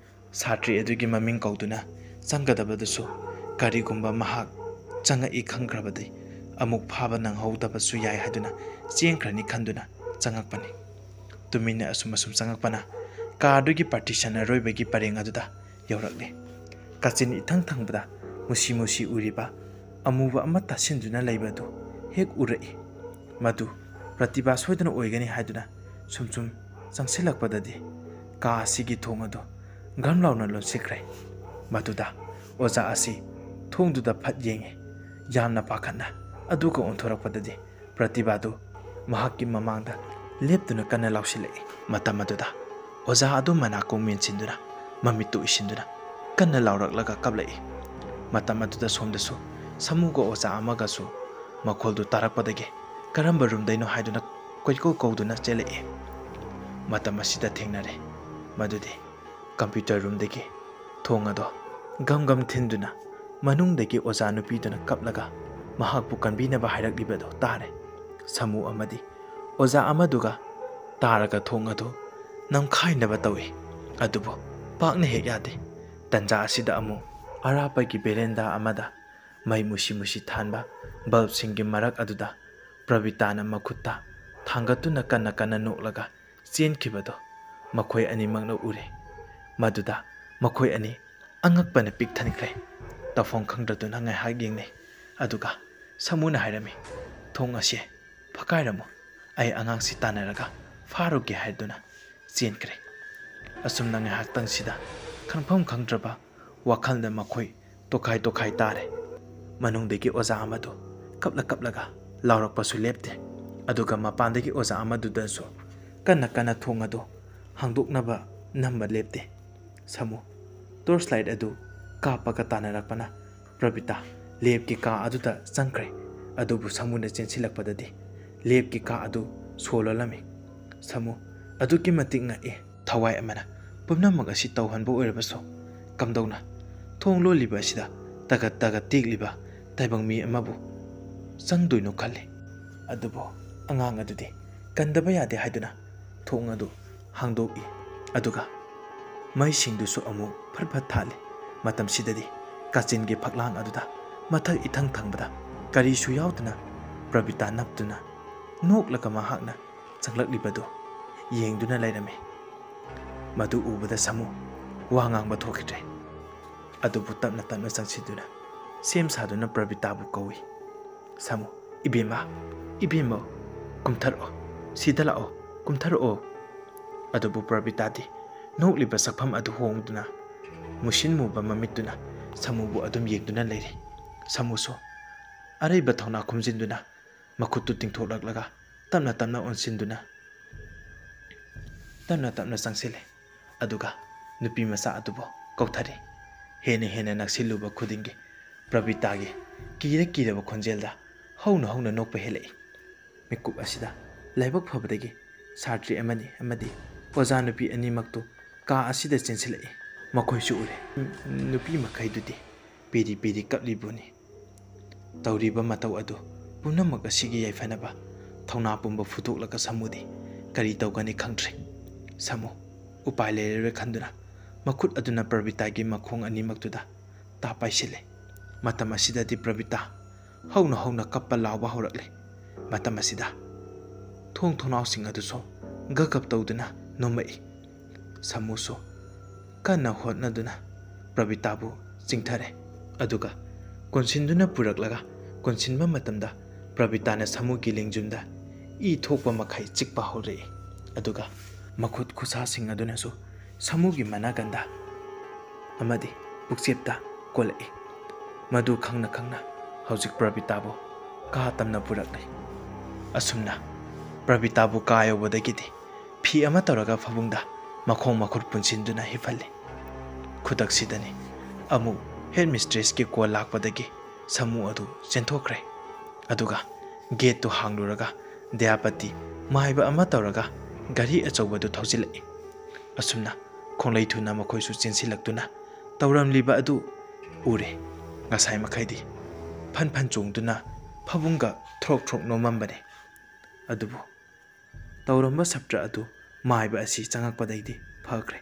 ꯁꯥꯇ꯭ꯔꯤ ꯑꯗꯨꯒꯤ ꯃꯃꯤꯡ ꯀꯧꯗꯨꯅ ꯆꯪꯒꯗꯕꯗꯨꯁꯨ ꯀꯔꯤꯒꯨꯝꯕ ꯃꯍꯥꯛ ꯆꯪꯉꯛꯏ ꯈꯪꯈ꯭ꯔꯕꯗꯤ ꯑꯃꯨꯛ ꯐꯥꯕ ꯅꯪꯍꯧꯗꯕꯁꯨ ꯌꯥꯏ ꯍꯥꯏꯗꯨꯅ ꯆꯦꯟꯈ꯭ꯔꯅꯤ ꯈꯟꯗꯨꯅ ꯆꯪꯉꯛꯄꯅꯤ꯫ ꯇꯨꯃꯤꯟꯅ ꯑꯁꯨꯝ ꯆꯪꯉꯛꯄꯅ ꯀꯥ ꯑꯗꯨꯒꯤ ꯄꯥꯔꯇꯤꯁꯟ ꯑꯔꯣꯏꯕꯒꯤ ꯄꯔꯦꯡ ꯑꯗꯨꯗ ꯌꯧꯔꯛꯂꯦ꯫ ꯀꯥꯆꯤꯟ ꯏꯊꯪ ꯊꯪꯕꯗ ꯃꯨꯁꯤ ꯎꯔꯤꯕ ꯑꯃꯨꯕ ꯑꯃ ꯇꯥꯁꯤꯟꯗꯨꯅ ꯂꯩꯕꯗꯨ ꯍꯦꯛ ꯎꯔꯛꯏ꯫ ꯃꯗꯨ ꯄ꯭ꯔꯇꯤꯚꯥ ꯁꯣꯏꯗꯅ ꯑꯣꯏꯒꯅꯤ ꯍꯥꯏꯗꯨꯅ ꯁꯨꯝ ꯆꯪꯁꯤꯜꯂꯛꯄꯗꯗꯤ ꯀꯥ ꯑꯁꯤꯒꯤ ꯊꯣꯡ ꯑꯗꯨ ꯘꯝ ꯂꯥꯎꯅ ꯂꯣꯟꯁꯤꯟꯈ꯭ꯔꯦ꯫ ꯃꯗꯨꯗ ꯑꯣꯖꯥ ꯑꯁꯤ ꯊꯣꯡꯗꯨꯗ ꯐꯠ ꯌꯦꯡꯉꯤ ꯌꯥꯝꯅ ꯄꯥꯈꯠꯅ꯫ ꯑꯗꯨꯒ ꯑꯣꯟꯊꯣꯔꯛꯄꯗꯗꯤ ꯄ꯭ꯔꯇꯤꯚꯥꯗꯨ ꯃꯍꯥꯛꯀꯤ ꯃꯃꯥꯡꯗ ꯂꯦꯞꯇꯨꯅ ꯀꯟꯅ ꯂꯥꯎꯁꯤꯜꯂꯛꯏ꯫ ꯃꯇꯝ ꯑꯗꯨꯗ ꯑꯣꯖꯥ ꯑꯗꯨ ꯃꯅꯥꯀꯣꯡ ꯃꯦꯟꯁꯤꯟꯗꯨꯅ ꯃꯃꯤꯠꯇꯨ ꯎꯏꯁꯤꯟꯗꯨꯅ ꯀꯟꯅ ꯂꯥꯎꯔꯛꯂꯒ ꯀꯞꯂꯛꯏ꯫ ꯃꯇꯝ ꯑꯗꯨꯗ ꯁꯣꯝꯗꯁꯨ ꯁꯥꯃꯨꯒ ꯑꯣꯖꯥ ꯑꯃꯒꯁꯨ ꯃꯈꯣꯜꯗꯨ ꯇꯥꯔꯛꯄꯗꯒꯤ ꯀꯔꯝꯕ ꯔꯨꯝꯗꯩꯅꯣ ꯍꯥꯏꯗꯨꯅ ꯀꯣꯏꯀꯧ ꯀꯧꯗꯨꯅ ꯆꯦꯜꯂꯛꯏ꯫ ꯃꯇꯝ ꯑꯁꯤꯗ ꯊꯦꯡꯅꯔꯦ ꯃꯗꯨꯗꯤ ꯀꯝꯄ꯭ꯌꯨꯇꯔ ꯔꯨꯝꯗꯒꯤ ꯊꯣꯡ ꯑꯗꯣ ꯒꯝ ꯊꯤꯟꯗꯨꯅ ꯃꯅꯨꯡꯗꯒꯤ ꯑꯣꯖꯥ ꯅꯨꯄꯤꯗꯨꯅ ꯀꯞꯂꯒ ꯃꯍꯥꯛꯄꯨ ꯀꯟꯕꯤꯅꯕ ꯍꯥꯏꯔꯛꯂꯤꯕꯗꯨ ꯇꯥꯔꯦ꯫ ꯁꯥꯃꯨ ꯑꯃꯗꯤ ꯑꯣꯖꯥ ꯑꯃꯗꯨꯒ ꯇꯥꯔꯒ ꯊꯣꯡ ꯑꯗꯨ ꯅꯝꯈꯥꯏꯅꯕ ꯇꯧꯏ ꯑꯗꯨꯕꯨ ꯄꯥꯛꯅ ꯍꯦꯛ ꯌꯥꯗꯦ꯫ ꯇꯟꯖꯥ ꯑꯁꯤꯗ ꯑꯃꯨꯛ ꯑꯔꯥꯞꯄꯒꯤ ꯕꯦꯔꯦꯟꯗꯥ ꯑꯃꯗ ꯃꯩ ꯃꯨꯁꯤ ꯊꯥꯟꯕ ꯕꯜꯕꯁꯤꯡꯒꯤ ꯃꯔꯛ ꯑꯗꯨꯗ ꯄ꯭ꯔꯕꯤꯇꯥꯅ ꯃꯈꯨꯠꯇ ꯊꯥꯡꯒꯠꯇꯨꯅ ꯀꯟꯅ ꯅꯣꯛꯂꯒ ꯆꯦꯟꯈꯤꯕꯗꯨ ꯃꯈꯣꯏ ꯑꯅꯤꯃꯛꯅ ꯎꯔꯦ꯫ ꯃꯗꯨꯗ ꯃꯈꯣꯏ ꯑꯅꯤ ꯑꯉꯛꯄꯅ ꯄꯤꯛ ꯊꯟꯈ꯭ꯔꯦ꯫ ꯇꯧꯐꯝ ꯈꯪꯗ꯭ꯔꯗꯨꯅ ꯉꯥꯏꯍꯥꯛ ꯌꯦꯡꯅꯩ ꯑꯗꯨꯒ ꯁꯥꯃꯨꯅ ꯍꯥꯏꯔꯝꯃꯤ, "ꯊꯣꯡ ꯑꯁꯤ ꯐꯛꯀꯥꯏꯔꯝꯃꯨ, ꯑꯩ ꯑꯉꯥꯡꯁꯤ ꯇꯥꯟꯅꯔꯒ ꯐꯥꯔꯨꯒꯦ" ꯍꯥꯏꯗꯨꯅ ꯆꯦꯟꯈ꯭ꯔꯦ꯫ ꯑꯁꯨꯝꯅ ꯉꯥꯏꯍꯥꯛꯇꯪꯁꯤꯗ ꯈꯟꯐꯝ ꯈꯪꯗ꯭ꯔꯕ ꯋꯥꯈꯜꯗ ꯃꯈꯣꯏ ꯇꯣꯈꯥꯏ ꯇꯥꯔꯦ꯫ ꯃꯅꯨꯡꯗꯒꯤ ꯑꯣꯖꯥ ꯑꯃꯗꯨ ꯀꯞꯂꯒ ꯂꯥꯎꯔꯛꯄꯁꯨ ꯂꯦꯞꯇꯦ ꯑꯗꯨꯒ ꯃꯄꯥꯟꯗꯒꯤ ꯑꯣꯖꯥ ꯑꯃꯗꯨꯗꯁꯨ ꯀꯟꯅ ꯊꯣꯡ ꯑꯗꯨ ꯍꯥꯡꯗꯣꯛꯅꯕ ꯅꯝꯕ ꯂꯦꯞꯇꯦ꯫ ꯁꯥꯃꯨ ꯇꯣꯔꯆ ꯂꯥꯏꯠ ꯑꯗꯨ ꯀꯥꯞꯄꯒ ꯇꯥꯟꯅꯔꯛꯄꯅ ꯄ꯭ꯔꯕꯤꯇꯥ ꯂꯦꯞꯀꯤ ꯀꯥ ꯑꯗꯨꯗ ꯆꯪꯈ꯭ꯔꯦ꯫ ꯑꯗꯨꯕꯨ ꯁꯥꯃꯨꯅ ꯆꯦꯟꯁꯤꯜꯂꯛꯄꯗꯗꯤ ꯂꯦꯞꯀꯤ ꯀꯥ ꯑꯗꯨ ꯁꯣ ꯂꯣꯜꯂꯝꯃꯤ꯫ ꯁꯥꯃꯨ ꯑꯗꯨꯛꯀꯤ ꯃꯇꯤꯛ ꯉꯛꯏ꯫ ꯊꯋꯥꯏ ꯑꯃꯅ ꯄꯨꯝꯅꯃꯛ ꯑꯁꯤ ꯇꯧꯍꯟꯕ ꯑꯣꯏꯔꯕꯁꯨ ꯀꯝꯗꯧꯅ ꯊꯣꯡ ꯂꯣꯜꯂꯤꯕ ꯑꯁꯤꯗ ꯇꯒꯠ ꯇꯦꯛꯂꯤꯕ ꯇꯥꯏꯕꯪ ꯃꯤ ꯑꯃꯕꯨ ꯆꯪꯗꯣꯏꯅꯣ ꯈꯜꯂꯤ꯫ ꯑꯗꯨꯕꯨ ꯑꯉꯥꯡ ꯑꯗꯨꯗꯤ ꯀꯟꯗꯕ ꯌꯥꯗꯦ ꯍꯥꯏꯗꯨꯅ ꯊꯣꯡ ꯑꯗꯨ ꯍꯥꯡꯗꯣꯛꯏ ꯑꯗꯨꯒ ꯃꯩꯁꯤꯡꯗꯨꯁꯨ ꯑꯃꯨꯛ ꯐꯠ ꯊꯥꯜꯂꯤ꯫ ꯃꯇꯝꯁꯤꯗꯗꯤ ꯀꯥꯆꯤꯟꯒꯤ ꯐꯛꯂꯥꯡ ꯑꯗꯨꯗ ꯃꯊꯛ ꯏꯊꯪ ꯊꯪꯕꯗ ꯀꯔꯤꯁꯨ ꯌꯥꯎꯗꯅ ꯄ꯭ꯔꯕꯤꯇꯥ ꯅꯞꯇꯨꯅ ꯅꯣꯛꯂꯒ ꯃꯍꯥꯛꯅ ꯆꯪꯂꯛꯂꯤꯕꯗꯨ ꯌꯦꯡꯗꯨꯅ ꯂꯩꯔꯝꯃꯤ꯫ ꯃꯗꯨ ꯎꯕꯗ ꯁꯥꯃꯨ ꯋꯥ ꯉꯥꯡꯕ ꯊꯣꯛꯈꯤꯗ꯭ꯔꯦ ꯑꯗꯨꯕꯨ ꯇꯞꯅ ꯆꯪꯁꯤꯟꯗꯨꯅ ꯁꯦꯝ ꯁꯥꯗꯨꯅ ꯄ꯭ꯔꯕꯤꯇꯥꯕꯨ ꯀꯧꯏ꯫ "ꯁꯥꯃꯨ, ꯏꯕꯦꯝꯃ, ꯀꯨꯝꯊꯔꯛꯑꯣ, ꯁꯤꯗ ꯂꯥꯛꯑꯣ, ꯀꯨꯝꯊꯔꯛꯑꯣ" ꯑꯗꯨꯕꯨ ꯄ꯭ꯔꯕꯤꯇꯥꯗꯤ ꯅꯣꯛꯂꯤꯕ ꯁꯛꯐꯝ ꯑꯗꯨ ꯍꯣꯡꯗꯨꯅ ꯃꯨꯁꯤꯟ ꯃꯨꯕ ꯃꯃꯤꯠꯇꯨꯅ ꯁꯥꯃꯨꯕꯨ ꯑꯗꯨꯝ ꯌꯦꯡꯗꯨꯅ ꯂꯩꯔꯤ꯫ ꯁꯥꯃꯨꯁꯨ ꯑꯔꯩꯕ ꯊꯧꯅꯥ ꯈꯨꯝꯖꯤꯟꯗꯨꯅ ꯃꯈꯨꯠꯇꯨ ꯇꯤꯡꯊꯣꯛꯂꯛꯂꯒ ꯇꯞꯅ ꯑꯣꯟꯁꯤꯟꯗꯨꯅ ꯇꯞꯅ ꯆꯪꯁꯤꯜꯂꯤ ꯑꯗꯨꯒ ꯅꯨꯄꯤ ꯃꯆꯥ ꯑꯗꯨꯕꯨ ꯀꯧꯊꯔꯤ꯫ ꯍꯦꯟꯅ ꯅꯛꯁꯤꯜꯂꯨꯕ ꯈꯨꯗꯤꯡꯒꯤ ꯄ꯭ꯔꯕꯤꯇꯥꯒꯤ ꯀꯤꯔꯕ ꯈꯣꯟꯖꯦꯜꯗ ꯍꯧꯅ ꯅꯣꯛꯄ ꯍꯦꯜꯂꯛꯏ꯫ ꯃꯤꯀꯨꯞ ꯑꯁꯤꯗ ꯂꯥꯏꯕꯛ ꯐꯕꯗꯒꯤ ꯁꯥꯇ꯭ꯔꯤ ꯑꯃꯗꯤ ꯑꯣꯖꯥ ꯅꯨꯄꯤ ꯑꯅꯤꯃꯛꯇꯨ ꯀꯥ ꯑꯁꯤꯗ ꯆꯦꯟꯁꯤꯜꯂꯛꯏ꯫ ꯃꯈꯣꯏꯁꯨ ꯎꯔꯦ ꯅꯨꯄꯤ ꯃꯈꯩꯗꯨꯗꯤ ꯄꯤꯔꯤ ꯀꯞꯂꯤꯕꯅꯤ꯫ ꯇꯧꯔꯤꯕ ꯃꯇꯧ ꯑꯗꯨ ꯄꯨꯝꯅꯃꯛ ꯑꯁꯤꯒꯤ ꯌꯥꯏꯐꯅꯕ ꯊꯧꯅꯥ ꯄꯨꯝꯕ ꯐꯨꯗꯣꯛꯂꯒ ꯁꯥꯃꯨꯗꯤ ꯀꯔꯤ ꯇꯧꯒꯅꯤ ꯈꯪꯗ꯭ꯔꯦ꯫ ꯁꯥꯃꯨ ꯎꯄꯥꯏ ꯂꯩꯔꯔꯣꯏ ꯈꯟꯗꯨꯅ ꯃꯈꯨꯠ ꯑꯗꯨꯅ ꯄ꯭ꯔꯕꯤꯇꯥꯒꯤ ꯃꯈꯣꯡ ꯑꯅꯤꯃꯛꯇꯨꯗ ꯇꯥꯞ ꯄꯥꯏꯁꯤꯜꯂꯦ꯫ ꯃꯇꯝ ꯑꯁꯤꯗꯗꯤ ꯄ꯭ꯔꯕꯤꯇꯥ ꯍꯧꯅ ꯀꯞꯄ ꯂꯥꯎꯕ ꯍꯧꯔꯛꯂꯦ꯫ ꯃꯇꯝ ꯑꯁꯤꯗ ꯊꯣꯡꯅꯥꯎꯁꯤꯡ ꯑꯗꯨꯁꯨ ꯒꯞ ꯇꯧꯗꯨꯅ ꯅꯣꯝꯃꯛꯏ꯫ Samusu kanna hotnaduna Prabitabu chingthare aduga konsinduna puraklaga konsinba matamda Prabitana Samugi lingjumda I thokpa makhai chikpa hore aduga makhut khusa sing aduna su Samugi managanda amadi puksepta kolai madu khangna hojik Prabitabu ka tamna puraklai asumna Prabitabu kayo bodagiti phi ama taraga fabungda makhong makhut punsinduna hifalli khudak sidani amu headmistress ki ko lakpadagi Samu adu chenthokre aduga gate to hangluraga Deyapati maiba ama taraga gari achawadu thausilai asumna khonglai thuna makhoi su chensilaktuna tawramliba adu ure ngasai makhaidi phan chungduna phabunga throk nomambane adubu tawramba saptra adu maiba asi changakpadaidi phakre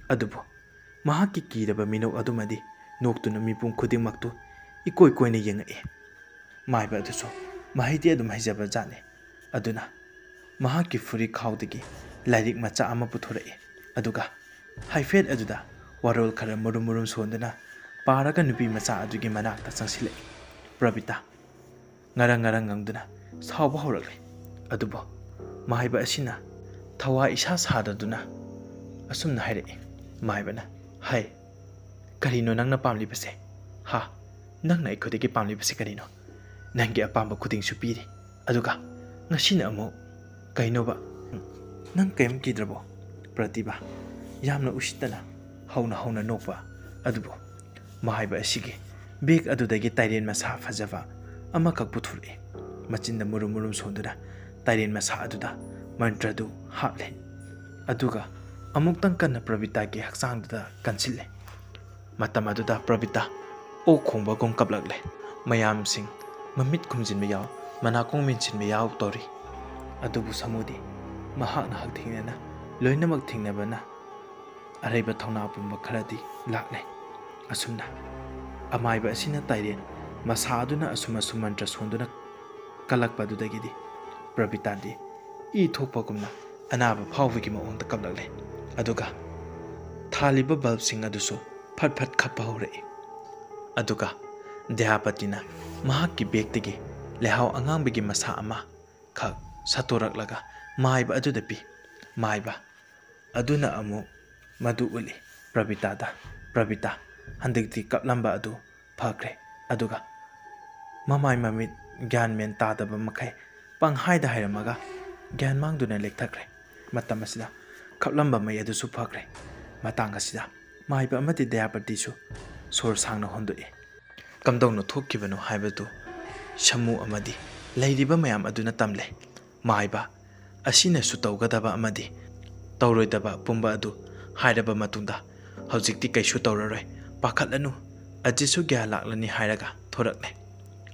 adubu mahaki kiraba minok adumadi noktuna mipum khudingmaktu ikoi koine yengai maiba aduso mahidi adum haijaba jane aduna mahaki furi khawdagi lairik macha ama puthorai aduga haifet aduda warol khara murum sondana paraga nupi macha adugi manakta changsilai Prabita ngarang ngangduna sawba horaklai adubo mahaiba asina thawa isa sadaduna asumna haire maibana hai karino nangna pamli base ha nangna ikodegi pamli base karino nangi apamba khuding su piri aduga ngasina amo kainoba nang kem kidrabo Pratiba yamna usitana hauna nokpa adubo mahaiba asigi big adudagi tairen masa fajava amakak puthuri machinda murum sonduna tairen masa aduda mantradu haple aduga amuktang kanna Prabita ki haksangda kansille matam aduda Prabita o khongba gong kaplagle mayam sing mamit khumjin me yaw manakong minsin me yaw tori adubu samudi mahakna hakthingna loinamak thingnabana araiba thongna pumba kharadi lakle asumna amaiba asina tairen masaduna asuma sumantra sonduna kalakpa dudagidi Prabita di I thokpagumna anaba phawigi maongda kaplagle aduga thaliba bulb sing aduso phat khappa hore aduga Dehapatina mahakki begtagi lehaw angangbigi masa ama khak satoraklaga maiba aduda pi maiba aduna amu madu uli Prabita handikti kaplamba adu phakre aduga mamai mamit gyan men tadaba makai panghaida hairamaga gyan mangduna lekthakre matam asida kaplamba mai adu su phakre matang asida maiba amati Deyapati su sor sangna hondoi kamdongno thokkibano haibadu Samu amadi leiriba mayam aduna tamle maiba asina su tawgadaba amadi tawroidaba pumba adu hairaba matungda hojikti kaisu tawraroi pakhatlanu ajisu gya laklani hairaga thorakle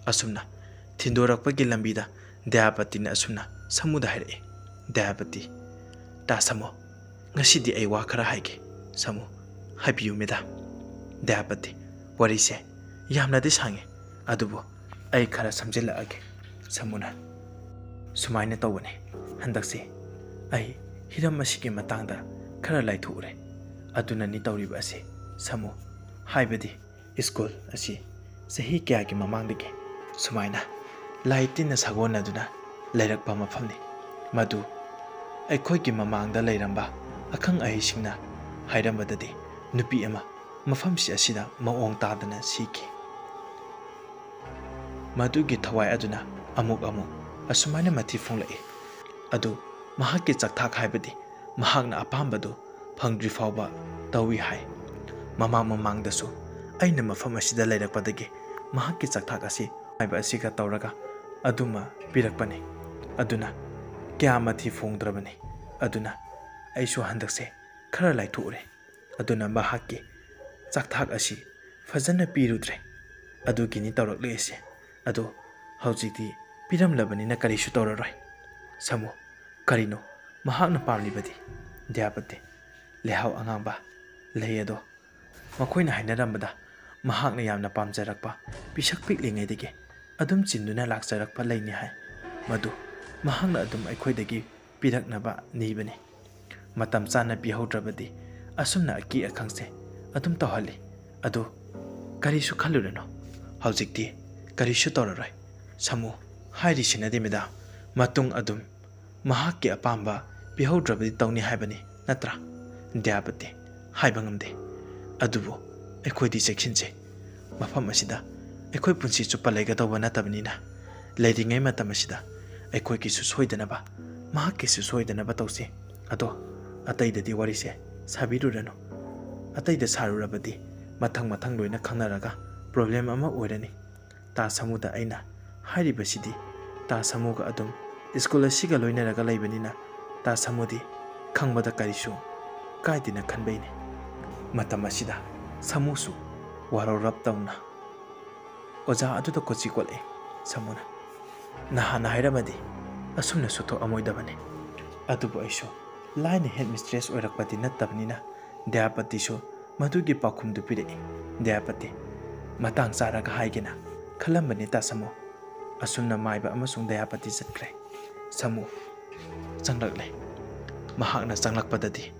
asumna thindorakpagi lambida Deyapati na asumna Samuda haire Deyapati ta Samu ngasidi ai wa khara haige Samu habiyu meda Deyapati warise yamna de sange adubo ai khara samjela age Samuna sumaina tawone handakse ai hiram asigi matangda khara laithure aduna ni tawriba ase Samu haibadi school asi sahi kya ki mamangdege sumaina laitina sagona duna lairakpa mafamni madu aikhoi ki mamangda lairamba akhang ahisingna hairambadadi nupi ama mafamsi asida maong tadana siki madugi thawai aduna amuk asumana mathi fonglai adu mahakki chakthak haibadi mahakna apambadu phangdri fawba tawi hai mamangdasu aina mafam asida lairakpadagi mahakki chakthak asi haiba asiga tawraga aduma pirakpani aduna kya mathi fongdrabani aduna aisu handakse khara laithure aduna mahakki chakthak asi fajana pirudre adugini tawrakle ase ado haujiti piramlabani na karisu tawraroi Samu karino mahakna pamlibadi Deyapati lehaw angamba leyedo makoina hainarambada mahakna yamna pamjarakpa pisak piklingaidege adum chinduna lakjarakpa leini hai madu mahakna adum aikhoidagi piraknaba nibani matam chana pihaudrabadi asumna aki akhangse adum tawhali adu karisu khalureno haujikti karisu toraroi samu hairi sinadi meda matung adum mahakki apamba bihaudrabadi tawni haibani natra Dayapati haibangamde adubo ekhodi sectionse mafam asida ekhoi punsi chupa lega tawba natabnina leiringai matam asida ekhoi ki susoidanaba mahakki susoidanaba tawse ado ataidadi warise sabirurano ataida sarurabadi mathang loina khangnaraga problem ama oirani ta samuda aina hairibasidi ta samuga adum school asiga loinaraga laibanina ta samudi khangbada karisu kaidina khanbaini matam asida samusu warorap tawna oja aduda kochi kole samuna nahana hairamadi asumna suto amoidabane adubu aisho line headmistress oirakpati natabnina Dayapati so madugi pakhum du pire Dayapati matang saraga haigena khalambani ta samu asumna maiba amasung Dayapati satkre samu changlakle mahakna changlakpadadi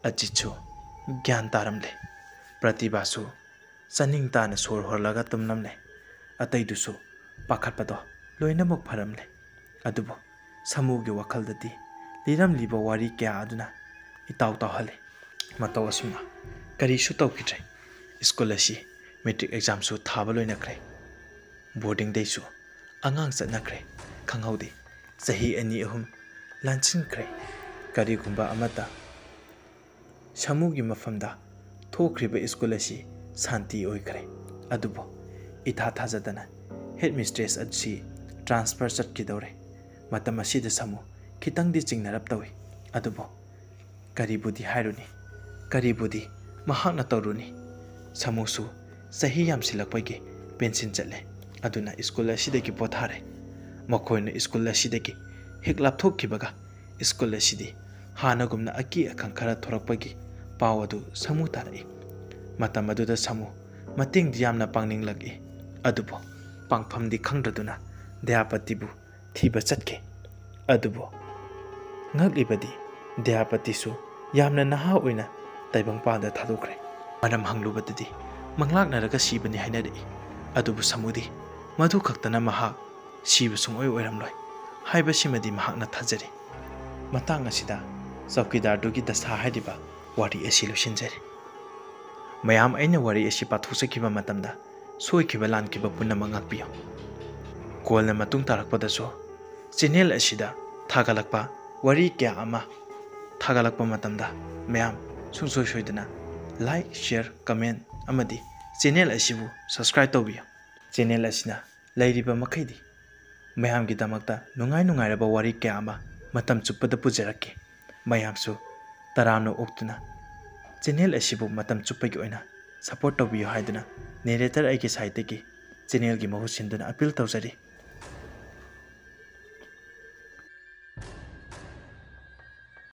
ajichu gyan taramle pratibha su saning tana sor horlaga tumnamle ataidusu pakhatpado loinamuk pharamle adubo samugi wakhaldadi liram liba wari kya aduna itaw tawhale mataw asumna karisu tawkidre school asi metric exam su thaba loinakre boarding day su angang chatnakre khanghaude sahi ani ahum lanchinkre karigumba amata samugi mafamda thokriba school asi santi oikre adubo itha thajadana headmistress adsi transfer chatkidore matam asida samu kitangdi chingnarap tawi adubo karibudi hairuni karibudi mahakna tawruni samusu sahi yamsilakpagi pension chatle aduna school asidagi pothare makhoina school asidagi hiklap thokkibaga school asidi hanagumna aki akhang khara thorakpagi pawadu samu tarai matam aduda samu mating diyamna pangning lagi adubo pangphamdi khangdraduna Dayapati bu thiba chatke adubo ngaglibadi Dayapati su yamna naha oina taibang pada thadokre maram hanglubadadi manglaknaraga sibani hainari adubu samudi madu khaktana maha sibu sungoi oiramloi haiba simadi mahakna thajari matang asida saukidar dugi dasa haidiba wari asi lusinjari mayam aina wari asi pathusakiba matamda soikiba lankiba punama ngakpiyo kolna matung tarakpadaso channel asida thagalakpa wari kya ama thagalakpa matamda mayam sungsoi soidana like share comment amadi channel asibu subscribe tawbiyo channel asina lairiba makhaidi mayam gi damakta nungai raba wari kya ama matam chuppada pujarake mayam su tarano oktuna channel asibu matam chuppagi oina support tawbiyo haiduna narrator aigi side ki channel gi mahu sinduna appeal tawjari